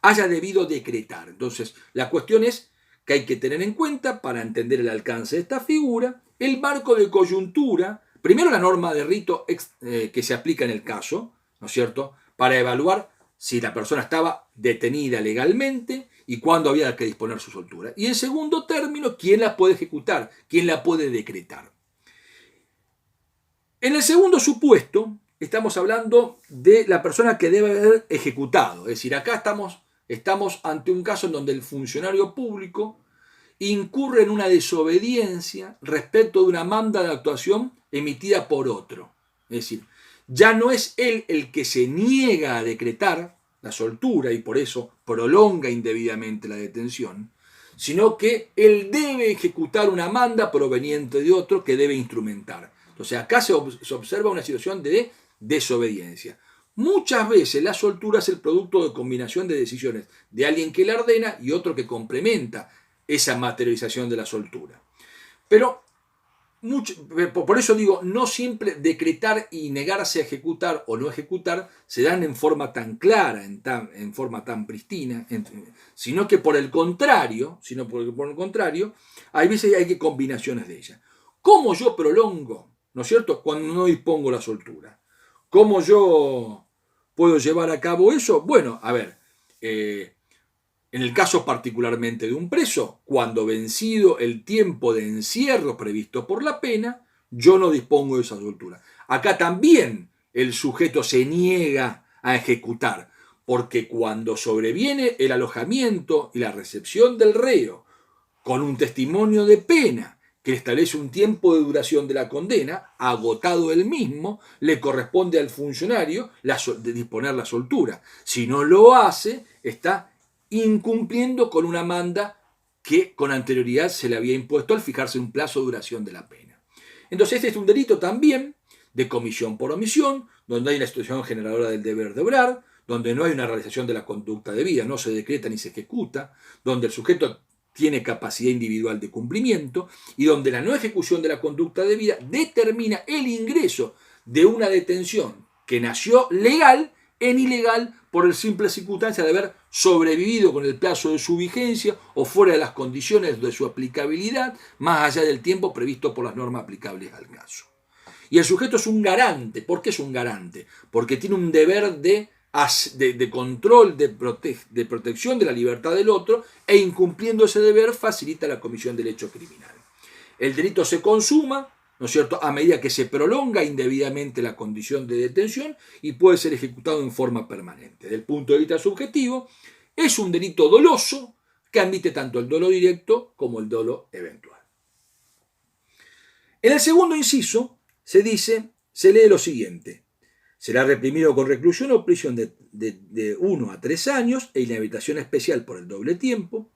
Haya debido decretar. Entonces, la cuestión es que hay que tener en cuenta, para entender el alcance de esta figura, el marco de coyuntura, primero la norma de rito que se aplica en el caso, ¿no es cierto?, para evaluar si la persona estaba detenida legalmente y cuándo había que disponer su soltura. Y en segundo término, quién la puede ejecutar, quién la puede decretar. En el segundo supuesto, estamos hablando de la persona que debe haber ejecutado. Es decir, acá estamos ante un caso en donde el funcionario público incurre en una desobediencia respecto de una manda de actuación emitida por otro. Es decir, ya no es él el que se niega a decretar la soltura y por eso prolonga indebidamente la detención, sino que él debe ejecutar una manda proveniente de otro que debe instrumentar. Entonces acá se observa una situación de desobediencia. Muchas veces la soltura es el producto de combinación de decisiones de alguien que la ordena y otro que complementa esa materialización de la soltura. Pero por eso digo, no siempre decretar y negarse a ejecutar o no ejecutar se dan en forma tan clara, en forma tan pristina, sino que por el contrario, hay veces hay combinaciones de ellas. ¿Cómo yo prolongo, no es cierto?, cuando no dispongo la soltura? ¿Cómo yo puedo llevar a cabo eso? Bueno, a ver, en el caso particularmente de un preso, cuando vencido el tiempo de encierro previsto por la pena, yo no dispongo de esa soltura. Acá también el sujeto se niega a ejecutar, porque cuando sobreviene el alojamiento y la recepción del reo con un testimonio de pena que establece un tiempo de duración de la condena, agotado el mismo, le corresponde al funcionario disponer la soltura. Si no lo hace, está incumpliendo con una manda que con anterioridad se le había impuesto al fijarse un plazo de duración de la pena. Entonces este es un delito también de comisión por omisión, donde hay una situación generadora del deber de obrar, donde no hay una realización de la conducta debida, no se decreta ni se ejecuta, donde el sujeto tiene capacidad individual de cumplimiento y donde la no ejecución de la conducta debida determina el ingreso de una detención que nació legal en ilegal por el simple circunstancia de haber sobrevivido con el plazo de su vigencia o fuera de las condiciones de su aplicabilidad, más allá del tiempo previsto por las normas aplicables al caso. Y el sujeto es un garante. ¿Por qué es un garante? Porque tiene un deber de control, de protección de la libertad del otro, e incumpliendo ese deber facilita la comisión del hecho criminal. El delito se consuma, ¿no es cierto?, a medida que se prolonga indebidamente la condición de detención y puede ser ejecutado en forma permanente. Desde el punto de vista subjetivo, es un delito doloso que admite tanto el dolo directo como el dolo eventual. En el segundo inciso se lee lo siguiente: será reprimido con reclusión o prisión de 1 a 3 años e inhabilitación especial por el doble tiempo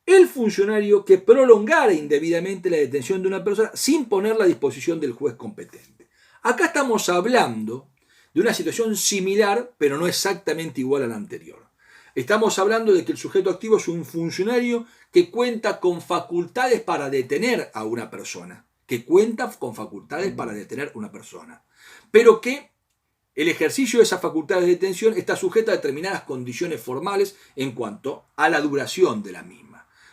el funcionario que prolongara indebidamente la detención de una persona sin ponerla a disposición del juez competente. Acá estamos hablando de una situación similar, pero no exactamente igual a la anterior. Estamos hablando de que el sujeto activo es un funcionario que cuenta con facultades para detener a una persona, pero que el ejercicio de esa facultad de detención está sujeto a determinadas condiciones formales en cuanto a la duración de la misma.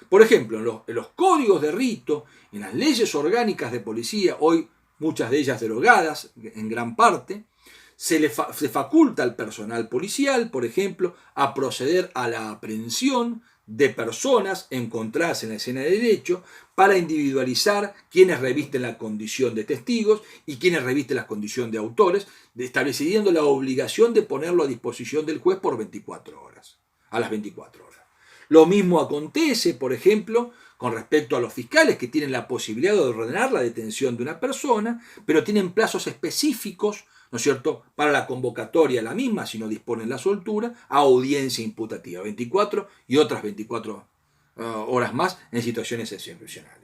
Por ejemplo, en los códigos de rito, en las leyes orgánicas de policía, hoy muchas de ellas derogadas en gran parte, se faculta al personal policial, por ejemplo, a proceder a la aprehensión de personas encontradas en la escena del hecho para individualizar quiénes revisten la condición de testigos y quiénes revisten la condición de autores, estableciendo la obligación de ponerlo a disposición del juez por 24 horas, a las 24 horas. Lo mismo acontece, por ejemplo, con respecto a los fiscales que tienen la posibilidad de ordenar la detención de una persona, pero tienen plazos específicos, ¿no es cierto?, para la convocatoria la misma, si no disponen la soltura, a audiencia imputativa, 24 y otras 24 horas más en situaciones excepcionales.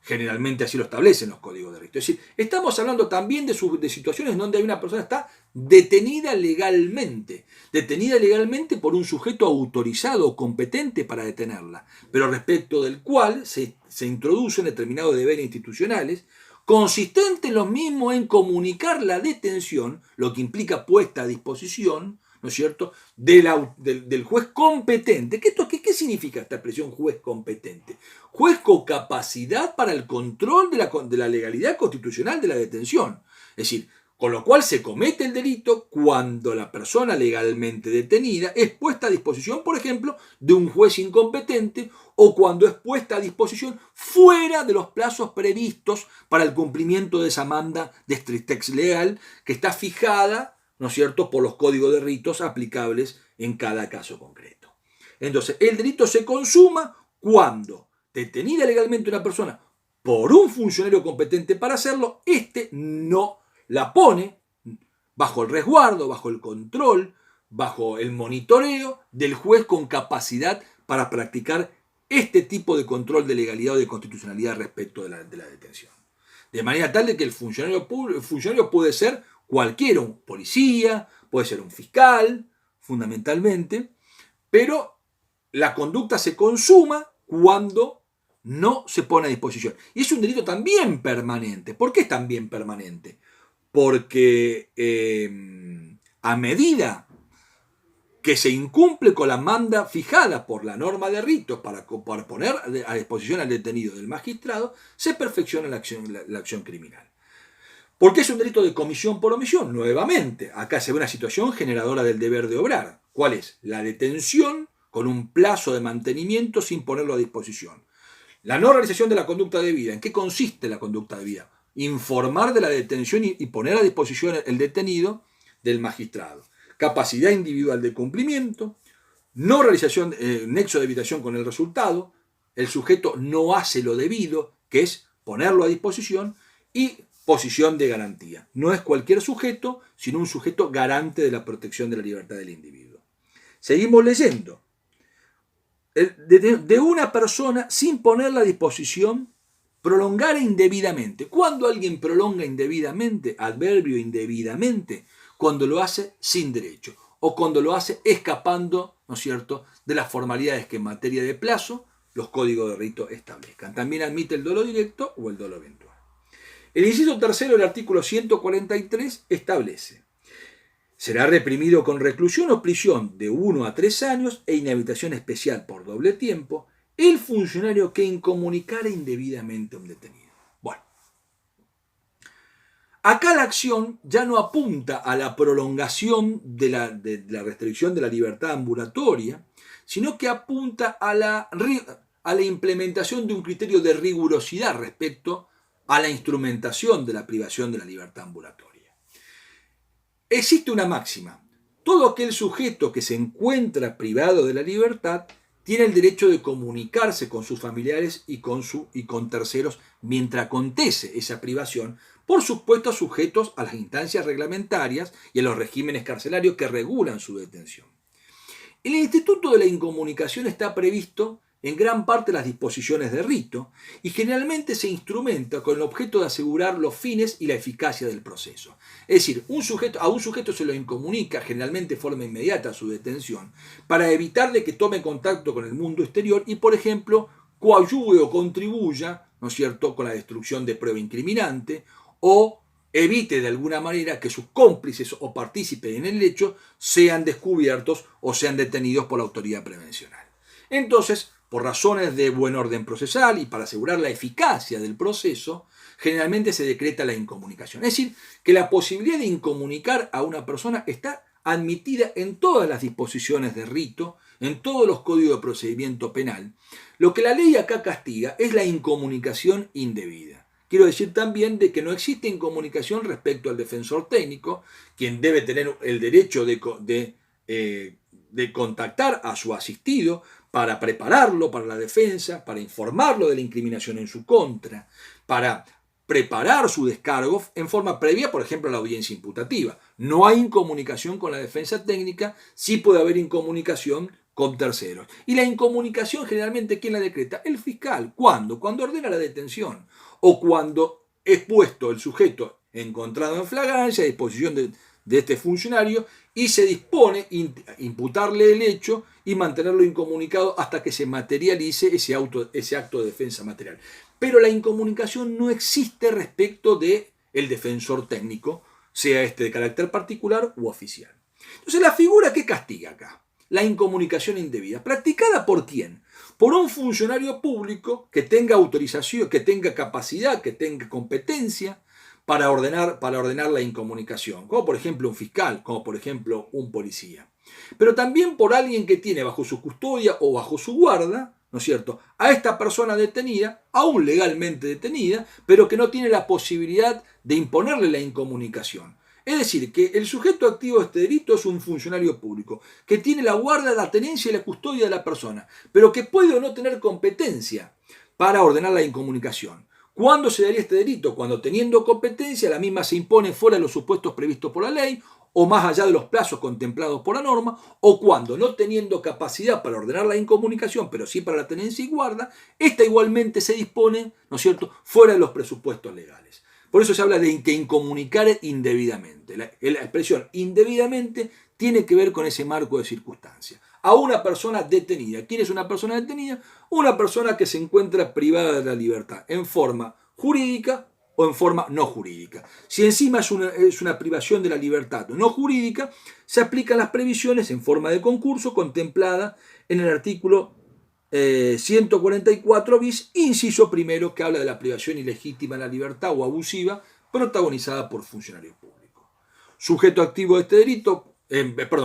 Generalmente así lo establecen los códigos de rito. Es decir, estamos hablando también de situaciones donde hay una persona que está detenida legalmente por un sujeto autorizado o competente para detenerla, pero respecto del cual se introducen determinados deberes institucionales consistente en lo mismo en comunicar la detención, lo que implica puesta a disposición, ¿no es cierto?, del juez competente. ¿Qué significa esta expresión juez competente? Juez con capacidad para el control de la legalidad constitucional de la detención. Es decir, con lo cual se comete el delito cuando la persona legalmente detenida es puesta a disposición, por ejemplo, de un juez incompetente o cuando es puesta a disposición fuera de los plazos previstos para el cumplimiento de esa manda de strictex legal que está fijada, ¿no es cierto?, por los códigos de ritos aplicables en cada caso concreto. Entonces, el delito se consuma cuando, detenida legalmente una persona por un funcionario competente para hacerlo, éste no la pone bajo el resguardo, bajo el control, bajo el monitoreo del juez con capacidad para practicar este tipo de control de legalidad o de constitucionalidad respecto de la detención. De manera tal de que el funcionario puede ser cualquiera, un policía, puede ser un fiscal, fundamentalmente, pero la conducta se consuma cuando no se pone a disposición. Y es un delito también permanente. ¿Por qué es también permanente? Porque a medida que se incumple con la manda fijada por la norma de ritos para poner a disposición al detenido del magistrado, se perfecciona la acción criminal. ¿Por qué es un delito de comisión por omisión? Nuevamente, acá se ve una situación generadora del deber de obrar. ¿Cuál es? La detención con un plazo de mantenimiento sin ponerlo a disposición. La no realización de la conducta debida. ¿En qué consiste la conducta debida? Informar de la detención y poner a disposición el detenido del magistrado. Capacidad individual de cumplimiento, no realización, nexo de evitación con el resultado, el sujeto no hace lo debido, que es ponerlo a disposición, y posición de garantía. No es cualquier sujeto, sino un sujeto garante de la protección de la libertad del individuo. Seguimos leyendo. De una persona sin ponerla a disposición, prolongar indebidamente. ¿Cuándo alguien prolonga indebidamente? Adverbio indebidamente. Cuando lo hace sin derecho o cuando lo hace escapando, ¿no es cierto?, de las formalidades que en materia de plazo los códigos de rito establezcan. También admite el dolo directo o el dolo eventual. El inciso tercero del artículo 143 establece: será reprimido con reclusión o prisión de 1 a 3 años e inhabilitación especial por doble tiempo el funcionario que incomunicare indebidamente a un detenido. Bueno, acá la acción ya no apunta a la prolongación de la restricción de la libertad ambulatoria, sino que apunta a la implementación de un criterio de rigurosidad respecto a la instrumentación de la privación de la libertad ambulatoria. Existe una máxima: todo aquel sujeto que se encuentra privado de la libertad tiene el derecho de comunicarse con sus familiares y con terceros mientras acontece esa privación, por supuesto sujetos a las instancias reglamentarias y a los regímenes carcelarios que regulan su detención. El instituto de la incomunicación está previsto en gran parte las disposiciones de rito y generalmente se instrumenta con el objeto de asegurar los fines y la eficacia del proceso. Es decir, a un sujeto se lo incomunica generalmente de forma inmediata a su detención para evitarle que tome contacto con el mundo exterior y, por ejemplo, coadyuve o contribuya, ¿no es cierto?, con la destrucción de prueba incriminante o evite de alguna manera que sus cómplices o partícipes en el hecho sean descubiertos o sean detenidos por la autoridad prevencional. Entonces, por razones de buen orden procesal y para asegurar la eficacia del proceso, generalmente se decreta la incomunicación. Es decir, que la posibilidad de incomunicar a una persona está admitida en todas las disposiciones de rito, en todos los códigos de procedimiento penal, lo que la ley acá castiga es la incomunicación indebida. Quiero decir también de que no existe incomunicación respecto al defensor técnico, quien debe tener el derecho de contactar a su asistido para prepararlo para la defensa, para informarlo de la incriminación en su contra, para preparar su descargo en forma previa, por ejemplo, a la audiencia imputativa. No hay incomunicación con la defensa técnica, sí puede haber incomunicación con terceros. Y la incomunicación generalmente, ¿quién la decreta? El fiscal. ¿Cuándo? Cuando ordena la detención o cuando es puesto el sujeto encontrado en flagrancia a disposición de este funcionario y se dispone a imputarle el hecho y mantenerlo incomunicado hasta que se materialice ese acto de defensa material. Pero la incomunicación no existe respecto del defensor técnico, sea este de carácter particular u oficial. Entonces, la figura que castiga acá, la incomunicación indebida, ¿practicada por quién? Por un funcionario público que tenga autorización, que tenga capacidad, que tenga competencia para ordenar la incomunicación, como por ejemplo un fiscal, como por ejemplo un policía. Pero también por alguien que tiene bajo su custodia o bajo su guarda, ¿no es cierto?, a esta persona detenida, aún legalmente detenida, pero que no tiene la posibilidad de imponerle la incomunicación. Es decir, que el sujeto activo de este delito es un funcionario público, que tiene la guarda, la tenencia y la custodia de la persona, pero que puede o no tener competencia para ordenar la incomunicación. ¿Cuándo se daría este delito? Cuando teniendo competencia, la misma se impone fuera de los supuestos previstos por la ley, o más allá de los plazos contemplados por la norma, o cuando no teniendo capacidad para ordenar la incomunicación, pero sí para la tenencia y guarda, esta igualmente se dispone, ¿no es cierto?, fuera de los presupuestos legales. Por eso se habla de que incomunicar indebidamente. La expresión indebidamente tiene que ver con ese marco de circunstancia. A una persona detenida. ¿Quién es una persona detenida? Una persona que se encuentra privada de la libertad en forma jurídica o en forma no jurídica. Si encima es una privación de la libertad no jurídica, se aplican las previsiones en forma de concurso contemplada en el artículo 144 bis, inciso primero, que habla de la privación ilegítima de la libertad o abusiva protagonizada por funcionarios públicos. Sujeto activo de este delito,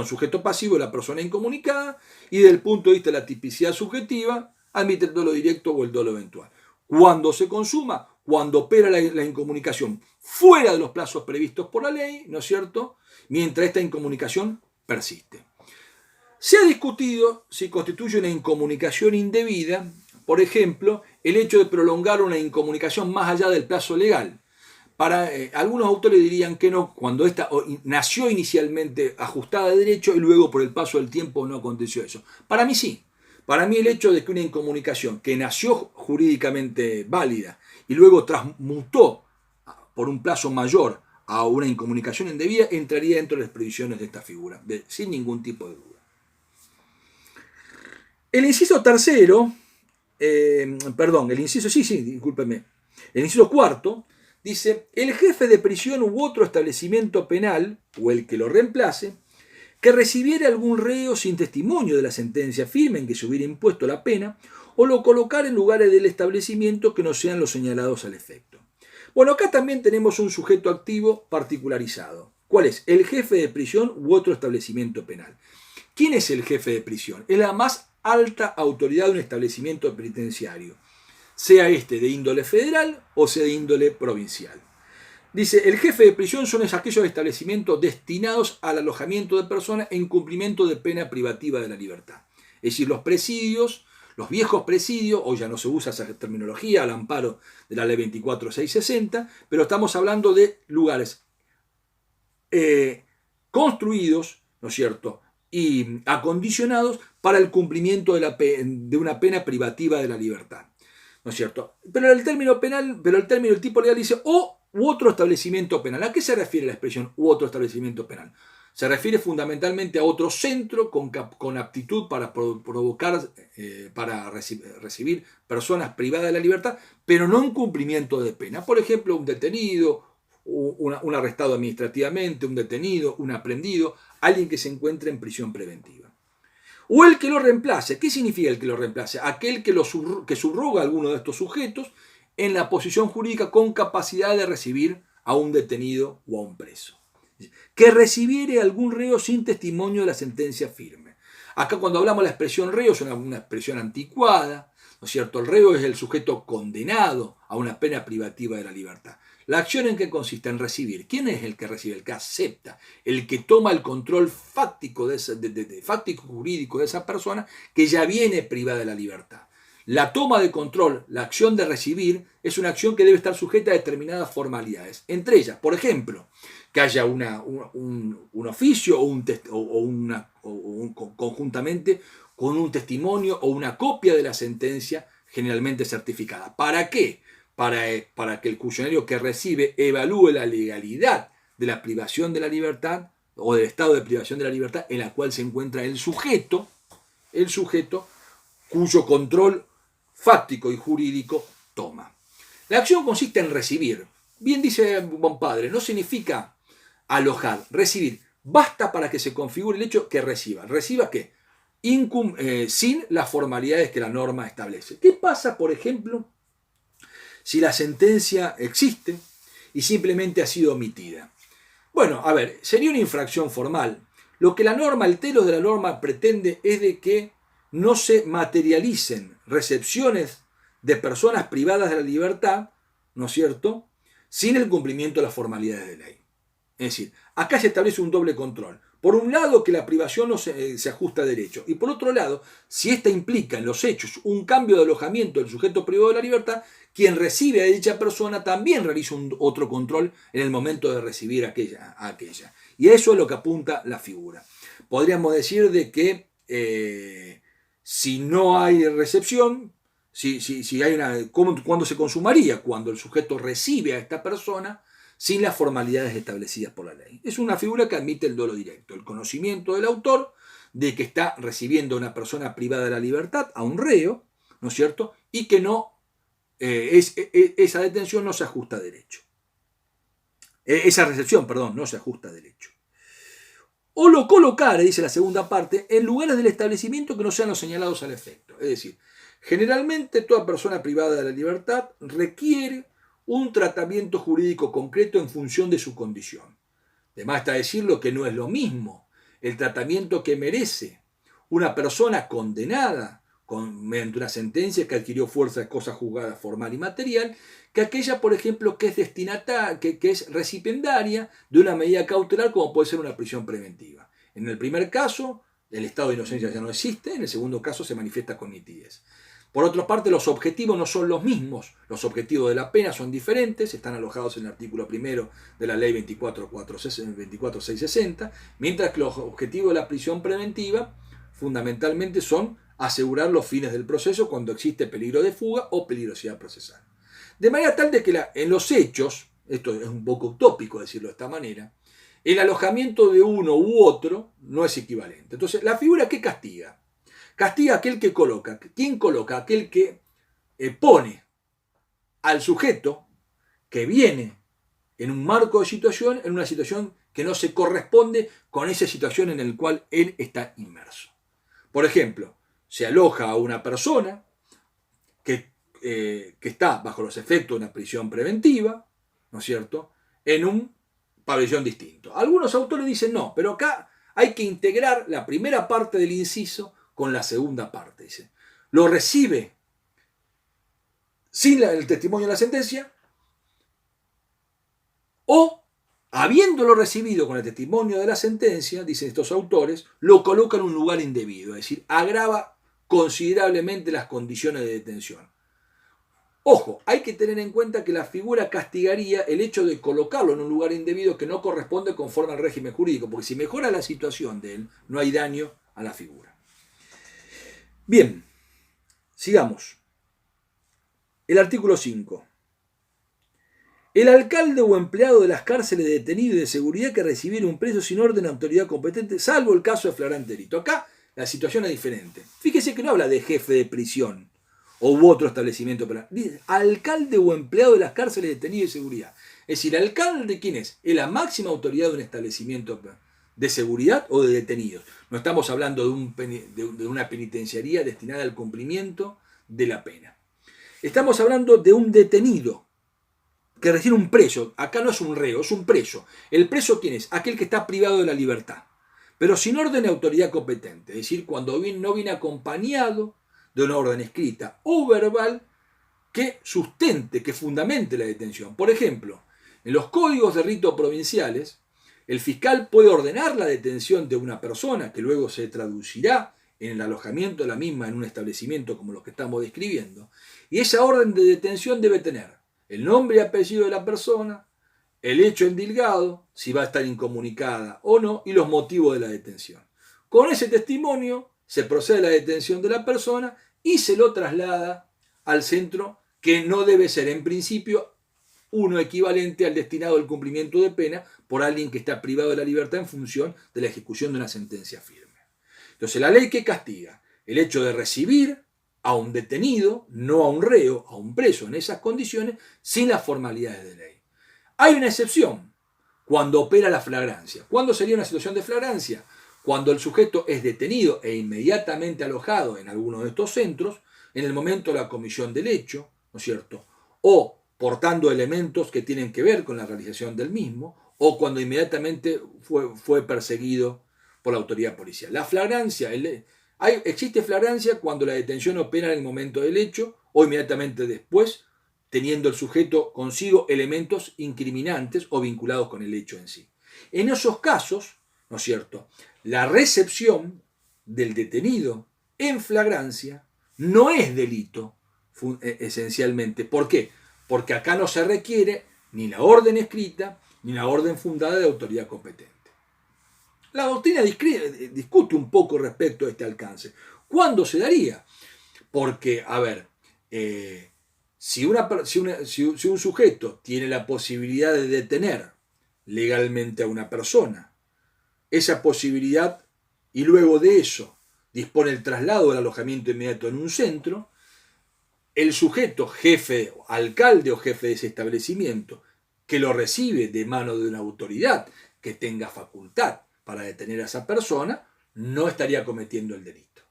sujeto pasivo de la persona incomunicada, y desde el punto de vista de la tipicidad subjetiva, admite el dolo directo o el dolo eventual. Cuando se consuma, cuando opera la incomunicación fuera de los plazos previstos por la ley, ¿no es cierto?, mientras esta incomunicación persiste. Se ha discutido si constituye una incomunicación indebida, por ejemplo, el hecho de prolongar una incomunicación más allá del plazo legal. Para algunos autores dirían que no, cuando esta nació inicialmente ajustada de derecho y luego por el paso del tiempo no aconteció eso. Para mí sí. Para mí el hecho de que una incomunicación que nació jurídicamente válida y luego transmutó por un plazo mayor a una incomunicación indebida entraría dentro de las previsiones de esta figura, sin ningún tipo de duda. El inciso tercero, el inciso cuarto, dice, el jefe de prisión u otro establecimiento penal, o el que lo reemplace, que recibiera algún reo sin testimonio de la sentencia firme en que se hubiera impuesto la pena, o lo colocar en lugares del establecimiento que no sean los señalados al efecto. Bueno, acá también tenemos un sujeto activo particularizado. ¿Cuál es? El jefe de prisión u otro establecimiento penal. ¿Quién es el jefe de prisión? Es la más alta autoridad de un establecimiento penitenciario, sea este de índole federal o sea de índole provincial. Dice, el jefe de prisión son aquellos establecimientos destinados al alojamiento de personas en cumplimiento de pena privativa de la libertad. Es decir, los presidios, los viejos presidios, hoy ya no se usa esa terminología al amparo de la ley 24660, pero estamos hablando de lugares construidos, ¿no es cierto?, y acondicionados para el cumplimiento de una pena privativa de la libertad, ¿no es cierto? Pero el tipo legal dice u otro establecimiento penal. ¿A qué se refiere la expresión u otro establecimiento penal? Se refiere fundamentalmente a otro centro con aptitud para recibir personas privadas de la libertad, pero no en cumplimiento de pena. Por ejemplo, un detenido, un arrestado administrativamente, un detenido, un aprehendido, alguien que se encuentre en prisión preventiva. O el que lo reemplace. ¿Qué significa el que lo reemplace? Aquel que subroga a alguno de estos sujetos en la posición jurídica con capacidad de recibir a un detenido o a un preso. Que recibiere algún reo sin testimonio de la sentencia firme. Acá cuando hablamos de la expresión reo es una expresión anticuada, ¿no es cierto? El reo es el sujeto condenado a una pena privativa de la libertad. ¿La acción en qué consiste? En recibir. ¿Quién es el que recibe? El que acepta, el que toma el control fáctico, fáctico jurídico de esa persona que ya viene privada de la libertad. La toma de control, la acción de recibir, es una acción que debe estar sujeta a determinadas formalidades. Entre ellas, por ejemplo, que haya un oficio conjuntamente con un testimonio o una copia de la sentencia generalmente certificada. ¿Para qué? Para que el funcionario que recibe evalúe la legalidad de la privación de la libertad o del estado de privación de la libertad en la cual se encuentra el sujeto cuyo control fáctico y jurídico toma. La acción consiste en recibir. Bien dice Bonpadre, no significa alojar, recibir. Basta para que se configure el hecho que reciba. ¿Reciba qué? Sin las formalidades que la norma establece. ¿Qué pasa, por ejemplo, si la sentencia existe y simplemente ha sido omitida? Bueno, a ver, sería una infracción formal. Lo que la norma, el telos de la norma pretende es de que no se materialicen recepciones de personas privadas de la libertad, ¿no es cierto?, sin el cumplimiento de las formalidades de ley. Es decir, acá se establece un doble control. Por un lado, que la privación no se ajusta a derecho. Y por otro lado, si ésta implica en los hechos un cambio de alojamiento del sujeto privado de la libertad, quien recibe a dicha persona también realiza otro control en el momento de recibir a aquella. Y eso es lo que apunta la figura. Podríamos decir de que si no hay recepción, si hay ¿cuándo se consumaría? Cuando el sujeto recibe a esta persona sin las formalidades establecidas por la ley. Es una figura que admite el dolo directo, el conocimiento del autor de que está recibiendo a una persona privada de la libertad, a un reo, ¿no es cierto?, y que esa detención no se ajusta a derecho. Esa recepción, perdón, no se ajusta a derecho. O lo colocare, dice la segunda parte, en lugares del establecimiento que no sean los señalados al efecto. Es decir, generalmente toda persona privada de la libertad requiere un tratamiento jurídico concreto en función de su condición. Además está decirlo que no es lo mismo el tratamiento que merece una persona condenada mediante una sentencia que adquirió fuerza de cosa juzgada formal y material, que aquella, por ejemplo, que es destinataria, que es recipiendaria de una medida cautelar como puede ser una prisión preventiva. En el primer caso, el estado de inocencia ya no existe, en el segundo caso se manifiesta con nitidez. Por otra parte, los objetivos no son los mismos. Los objetivos de la pena son diferentes, están alojados en el artículo primero de la ley 24.660, mientras que los objetivos de la prisión preventiva fundamentalmente son asegurar los fines del proceso cuando existe peligro de fuga o peligrosidad procesal. De manera tal de que en los hechos, esto es un poco utópico decirlo de esta manera, el alojamiento de uno u otro no es equivalente. Entonces, ¿la figura qué castiga? Castiga a aquel que coloca. ¿Quién coloca? Aquel que pone al sujeto que viene en un marco de situación, en una situación que no se corresponde con esa situación en la cual él está inmerso. Por ejemplo, se aloja a una persona que está bajo los efectos de una prisión preventiva, ¿no es cierto?, en un pabellón distinto. Algunos autores dicen no, pero acá hay que integrar la primera parte del inciso con la segunda parte. Dice, lo recibe sin el testimonio de la sentencia o, habiéndolo recibido con el testimonio de la sentencia, dicen estos autores, lo coloca en un lugar indebido, es decir, agrava considerablemente las condiciones de detención. Ojo, hay que tener en cuenta que la figura castigaría el hecho de colocarlo en un lugar indebido que no corresponde conforme al régimen jurídico, porque si mejora la situación de él, no hay daño a la figura. Bien, sigamos. El artículo 5. El alcalde o empleado de las cárceles de detenido y de seguridad que recibiera un preso sin orden de autoridad competente, salvo el caso de flagrante delito. Acá la situación es diferente. Fíjese que no habla de jefe de prisión u otro establecimiento penal. Dice alcalde o empleado de las cárceles de detenido y de seguridad. Es decir, ¿el alcalde quién es? Es la máxima autoridad de un establecimiento de seguridad o de detenidos. No estamos hablando de una penitenciaría destinada al cumplimiento de la pena. Estamos hablando de un detenido que recibe un preso. Acá no es un reo, es un preso. ¿El preso quién es? Aquel que está privado de la libertad. pero sin orden de autoridad competente, es decir, cuando no viene acompañado de una orden escrita o verbal que sustente, que fundamente la detención. Por ejemplo, en los códigos de rito provinciales, el fiscal puede ordenar la detención de una persona, que luego se traducirá en el alojamiento de la misma en un establecimiento como los que estamos describiendo, y esa orden de detención debe tener el nombre y apellido de la persona, el hecho endilgado, si va a estar incomunicada o no, y los motivos de la detención. Con ese testimonio se procede a la detención de la persona y se lo traslada al centro, que no debe ser en principio uno equivalente al destinado al cumplimiento de pena por alguien que está privado de la libertad en función de la ejecución de una sentencia firme. Entonces, la ley que castiga el hecho de recibir a un detenido, no a un reo, a un preso en esas condiciones, sin las formalidades de ley. Hay una excepción cuando opera la flagrancia. ¿Cuándo sería una situación de flagrancia? Cuando el sujeto es detenido e inmediatamente alojado en alguno de estos centros, en el momento de la comisión del hecho, ¿no es cierto? O portando elementos que tienen que ver con la realización del mismo, o cuando inmediatamente fue perseguido por la autoridad policial. La flagrancia, existe flagrancia cuando la detención opera en el momento del hecho o inmediatamente después, teniendo el sujeto consigo elementos incriminantes o vinculados con el hecho en sí. En esos casos, ¿no es cierto?, la recepción del detenido en flagrancia no es delito esencialmente. ¿Por qué? Porque acá no se requiere ni la orden escrita ni la orden fundada de autoridad competente. La doctrina discute un poco respecto a este alcance. ¿Cuándo se daría? Porque, a ver, si un sujeto tiene la posibilidad de detener legalmente a una persona, esa posibilidad, y luego de eso dispone el traslado del alojamiento inmediato en un centro, el sujeto, jefe, alcalde o jefe de ese establecimiento, que lo recibe de mano de una autoridad que tenga facultad para detener a esa persona, no estaría cometiendo el delito.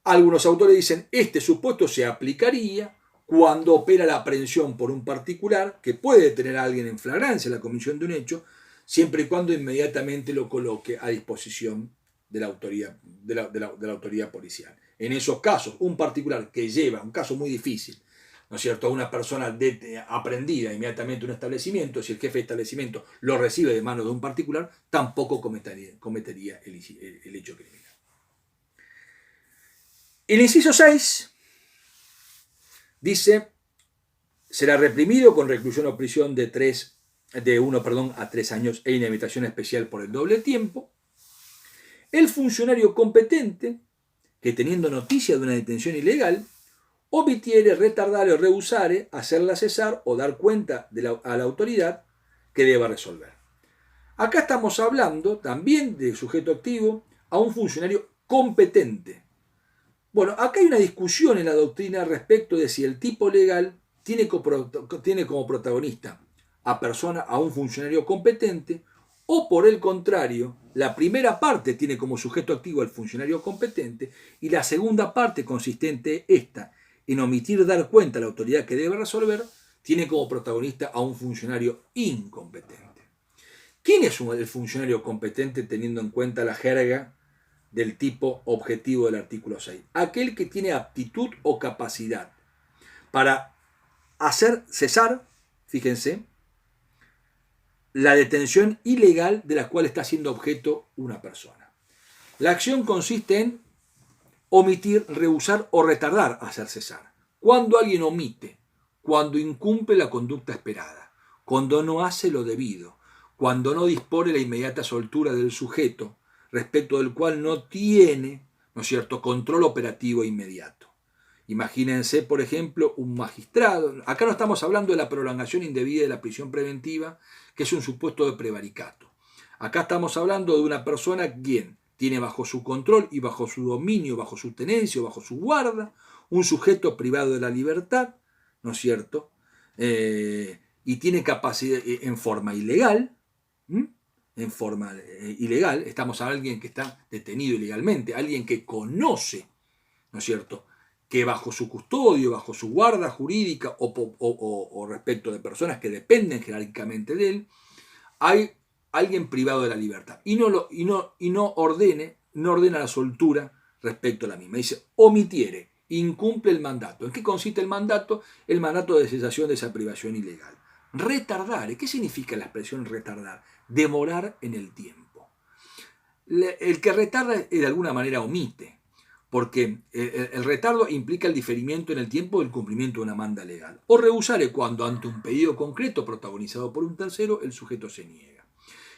Algunos autores dicen, este supuesto se aplicaría cuando opera la aprehensión por un particular que puede detener a alguien en flagrancia la comisión de un hecho, siempre y cuando inmediatamente lo coloque a disposición de la autoridad policial. En esos casos, un particular que lleva, un caso muy difícil, ¿no es cierto?, a una persona aprehendida inmediatamente en un establecimiento, si el jefe de establecimiento lo recibe de manos de un particular, tampoco cometería el hecho criminal. El inciso 6 dice, será reprimido con reclusión o prisión de 1 a 3 años e inhabilitación especial por el doble tiempo. El funcionario competente que, teniendo noticia de una detención ilegal, omitiere, retardare o rehusare hacerla cesar o dar cuenta a la autoridad que deba resolver. Acá estamos hablando también de sujeto activo a un funcionario competente. Bueno, acá hay una discusión en la doctrina respecto de si el tipo legal tiene como protagonista a un funcionario competente, o por el contrario, la primera parte tiene como sujeto activo al funcionario competente y la segunda parte, consistente en omitir dar cuenta a la autoridad que debe resolver, tiene como protagonista a un funcionario incompetente. ¿Quién es el funcionario competente teniendo en cuenta la jerga del tipo objetivo del artículo 6? Aquel que tiene aptitud o capacidad para hacer cesar, fíjense, la detención ilegal de la cual está siendo objeto una persona. La acción consiste en omitir, rehusar o retardar hacer cesar. Cuando alguien omite, cuando incumple la conducta esperada, cuando no hace lo debido, cuando no dispone la inmediata soltura del sujeto, respecto del cual no tiene, ¿no es cierto?, control operativo inmediato. Imagínense, por ejemplo, un magistrado. Acá no estamos hablando de la prolongación indebida de la prisión preventiva, que es un supuesto de prevaricato. Acá estamos hablando de una persona quien tiene bajo su control y bajo su dominio, bajo su tenencia o bajo su guarda, un sujeto privado de la libertad, ¿no es cierto?, y tiene capacidad en forma ilegal, estamos hablando de alguien que está detenido ilegalmente, alguien que conoce, ¿no es cierto?, que bajo su custodio, bajo su guarda jurídica o respecto de personas que dependen jerárquicamente de él, hay alguien privado de la libertad y no ordena la soltura respecto a la misma. Dice, omitiere, incumple el mandato. ¿En qué consiste el mandato? El mandato de cesación de esa privación ilegal. Retardare, ¿qué significa la expresión retardar? Demorar en el tiempo. El que retarda de alguna manera omite, porque el retardo implica el diferimiento en el tiempo del cumplimiento de una manda legal. O rehusare cuando ante un pedido concreto protagonizado por un tercero el sujeto se niega.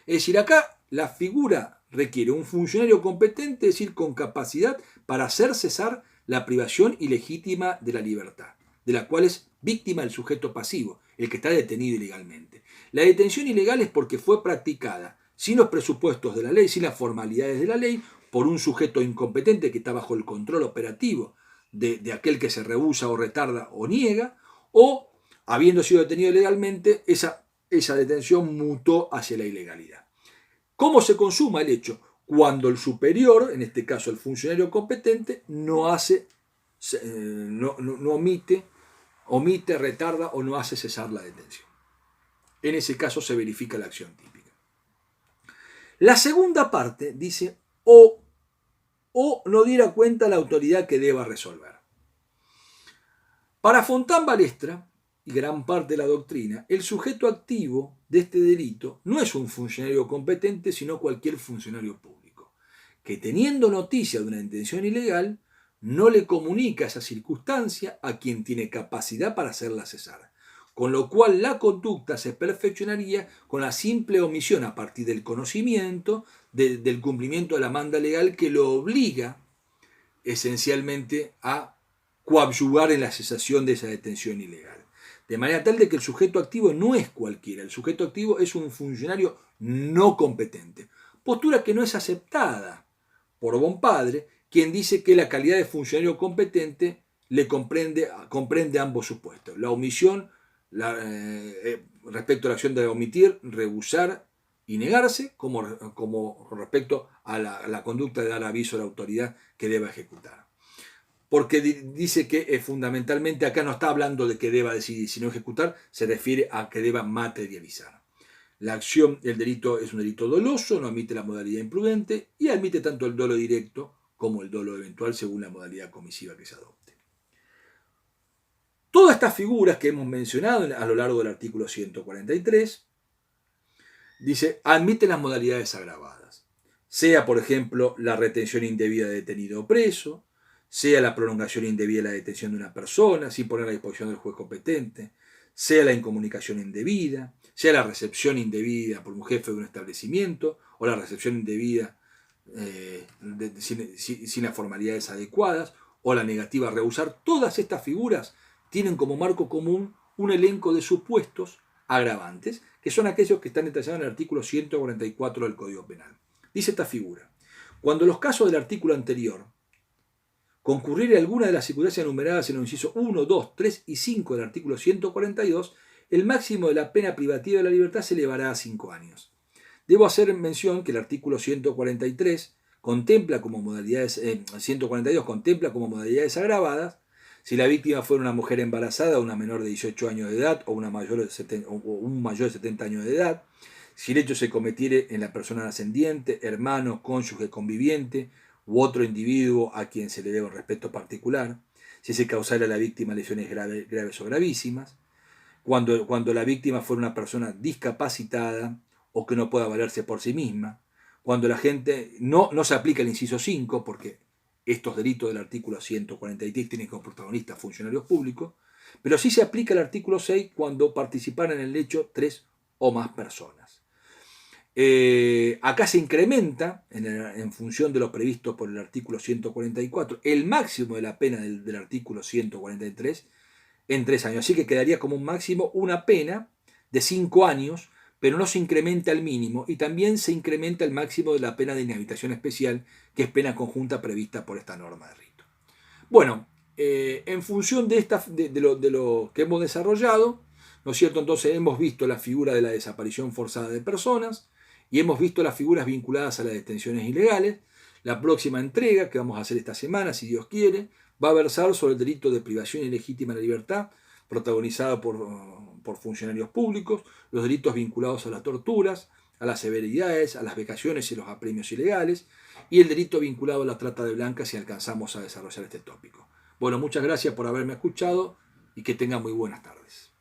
Es decir, acá la figura requiere un funcionario competente, es decir, con capacidad para hacer cesar la privación ilegítima de la libertad, de la cual es víctima el sujeto pasivo, el que está detenido ilegalmente. La detención ilegal es porque fue practicada sin los presupuestos de la ley, sin las formalidades de la ley, por un sujeto incompetente que está bajo el control operativo de aquel que se rehúsa o retarda o niega, o habiendo sido detenido ilegalmente, esa detención mutó hacia la ilegalidad. ¿Cómo se consuma el hecho? Cuando el superior, en este caso el funcionario competente, no omite, retarda o no hace cesar la detención. En ese caso se verifica la acción típica. La segunda parte dice o no diera cuenta a la autoridad que deba resolver. Para Fontán Balestra, y gran parte de la doctrina, el sujeto activo de este delito no es un funcionario competente, sino cualquier funcionario público, que teniendo noticia de una intención ilegal, no le comunica esa circunstancia a quien tiene capacidad para hacerla cesar, con lo cual la conducta se perfeccionaría con la simple omisión a partir del conocimiento del cumplimiento de la manda legal que lo obliga esencialmente a coadyuvar en la cesación de esa detención ilegal. De manera tal de que el sujeto activo no es cualquiera, el sujeto activo es un funcionario no competente. Postura que no es aceptada por Bonpadre, quien dice que la calidad de funcionario competente le comprende ambos supuestos. La omisión respecto a la acción de omitir, rehusar y negarse, como respecto a la conducta de dar aviso a la autoridad que deba ejecutar. Porque dice que fundamentalmente acá no está hablando de que deba decidir, sino ejecutar, se refiere a que deba materializar. La acción, el delito es un delito doloso, no admite la modalidad imprudente y admite tanto el dolo directo como el dolo eventual según la modalidad comisiva que se adopte. Todas estas figuras que hemos mencionado a lo largo del artículo 143, dice, admiten las modalidades agravadas, sea por ejemplo la retención indebida de detenido o preso, sea la prolongación indebida de la detención de una persona sin poner a disposición del juez competente, sea la incomunicación indebida, sea la recepción indebida por un jefe de un establecimiento o la recepción indebida sin las formalidades adecuadas o la negativa a rehusar. Todas estas figuras tienen como marco común un elenco de supuestos agravantes, que son aquellos que están detallados en el artículo 144 del Código Penal. Dice esta figura, cuando los casos del artículo anterior concurriere alguna de las circunstancias enumeradas en los incisos 1, 2, 3 y 5 del artículo 142, el máximo de la pena privativa de la libertad se elevará a 5 años. Debo hacer mención que el artículo 143 contempla como modalidades, 142 contempla como modalidades agravadas si la víctima fuera una mujer embarazada, una menor de 18 años de edad o un mayor de 70 años de edad, si el hecho se cometiere en la persona ascendiente, hermano, cónyuge, conviviente u otro individuo a quien se le debe un respeto particular, si se causara a la víctima lesiones graves o gravísimas, cuando la víctima fuera una persona discapacitada o que no pueda valerse por sí misma, cuando la gente no se aplica el inciso 5, porque estos delitos del artículo 143 tienen como protagonistas funcionarios públicos, pero sí se aplica el artículo 6 cuando participaran en el hecho 3 o más personas. Acá se incrementa, en función de lo previsto por el artículo 144, el máximo de la pena del artículo 143 en 3 años. Así que quedaría como un máximo una pena de 5 años, pero no se incrementa el mínimo, y también se incrementa el máximo de la pena de inhabilitación especial, que es pena conjunta prevista por esta norma de rito. Bueno, en función de lo que hemos desarrollado, ¿no es cierto? Entonces hemos visto la figura de la desaparición forzada de personas y hemos visto las figuras vinculadas a las detenciones ilegales. La próxima entrega, que vamos a hacer esta semana, si Dios quiere, va a versar sobre el delito de privación ilegítima de la libertad, protagonizado por funcionarios públicos, los delitos vinculados a las torturas, a las severidades, a las becaciones y los apremios ilegales, y el delito vinculado a la trata de blancas si alcanzamos a desarrollar este tópico. Bueno, muchas gracias por haberme escuchado y que tengan muy buenas tardes.